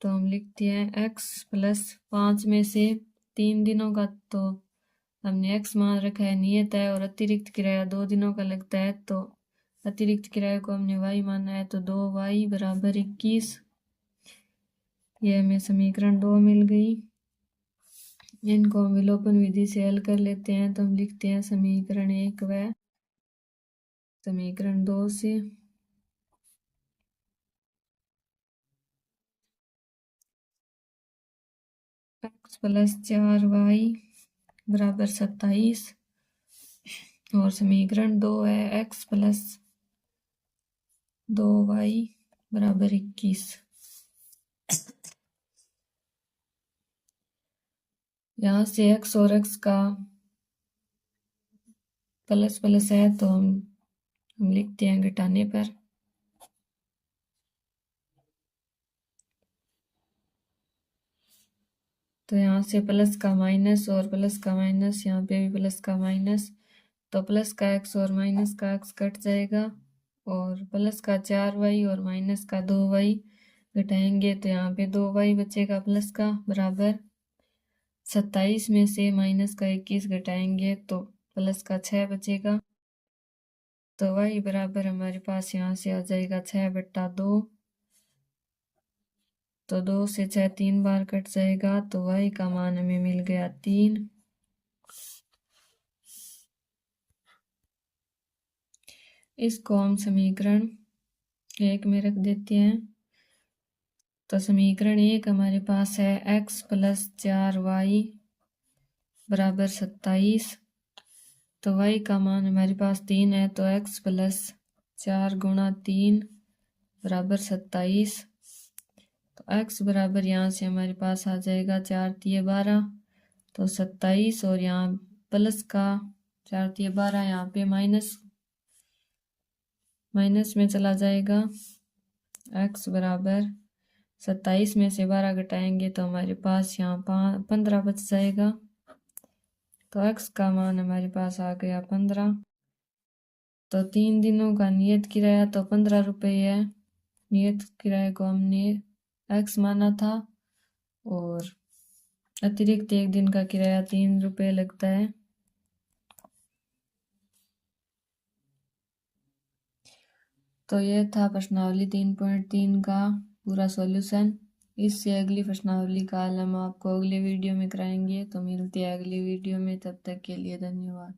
तो हम लिखते हैं x प्लस 5 में से 3 दिनों का तो हमने x मान रखा है, नियत है, और अतिरिक्त किराया 2 दिनों का लगता है, तो अतिरिक्त किराए को हमने y माना है, तो 2y बराबर 21। ये हमें समीकरण 2 मिल गई। इनको हम विलोपन विधि से हल कर लेते हैं। तो हम लिखते हैं समीकरण 1 व समीकरण 2 से x प्लस 4y बराबर 27, और समीकरण 2 है x प्लस 2y बराबर 21। यहाँ से x और x का प्लस प्लस है, तो हम लिखते हैं घटाने पर। तो यहाँ से प्लस का माइनस और प्लस का माइनस, यहाँ पे भी प्लस का माइनस, तो प्लस का x और माइनस का x कट जाएगा, और प्लस का 4y और माइनस का 2y घटाएंगे, तो यहाँ पे 2y बचेगा प्लस का, बराबर 27 में से माइनस का 21 घटाएंगे तो प्लस का 6 बचेगा। तो y बराबर हमारे पास यहाँ से आ जाएगा 6/2। तो 2 से 6 3 बार कट जाएगा, तो y का मान हमें मिल गया 3। इसको हम समीकरण 1 में रख देते हैं। तो समीकरण 1 हमारे पास है x प्लस 4y बराबर 27। तो y का मान हमारे पास 3 है, तो x प्लस 4 गुणा 3 बराबर 27। तो x बराबर यहाँ से हमारे पास आ जाएगा 4 तिये 12, तो 27, और यहाँ प्लस का 4 तिये 12, यहाँ पे माइनस में चला जाएगा। x बराबर 27 में से 12 घटाएंगे तो हमारे पास यहाँ 15 बच जाएगा। तो x का मान हमारे पास आ गया 15। तो 3 दिनों का नियत किराया तो 15 रुपये है। नियत किराए को हमने x माना था, और अतिरिक्त एक दिन का किराया 3 रुपये लगता है। तो ये था प्रश्नावली 3.3 का पूरा सॉल्यूशन। इससे अगली प्रश्नावली का हल हम आपको अगले वीडियो में कराएंगे। तो मिलते हैं अगली वीडियो में, तब तक के लिए धन्यवाद।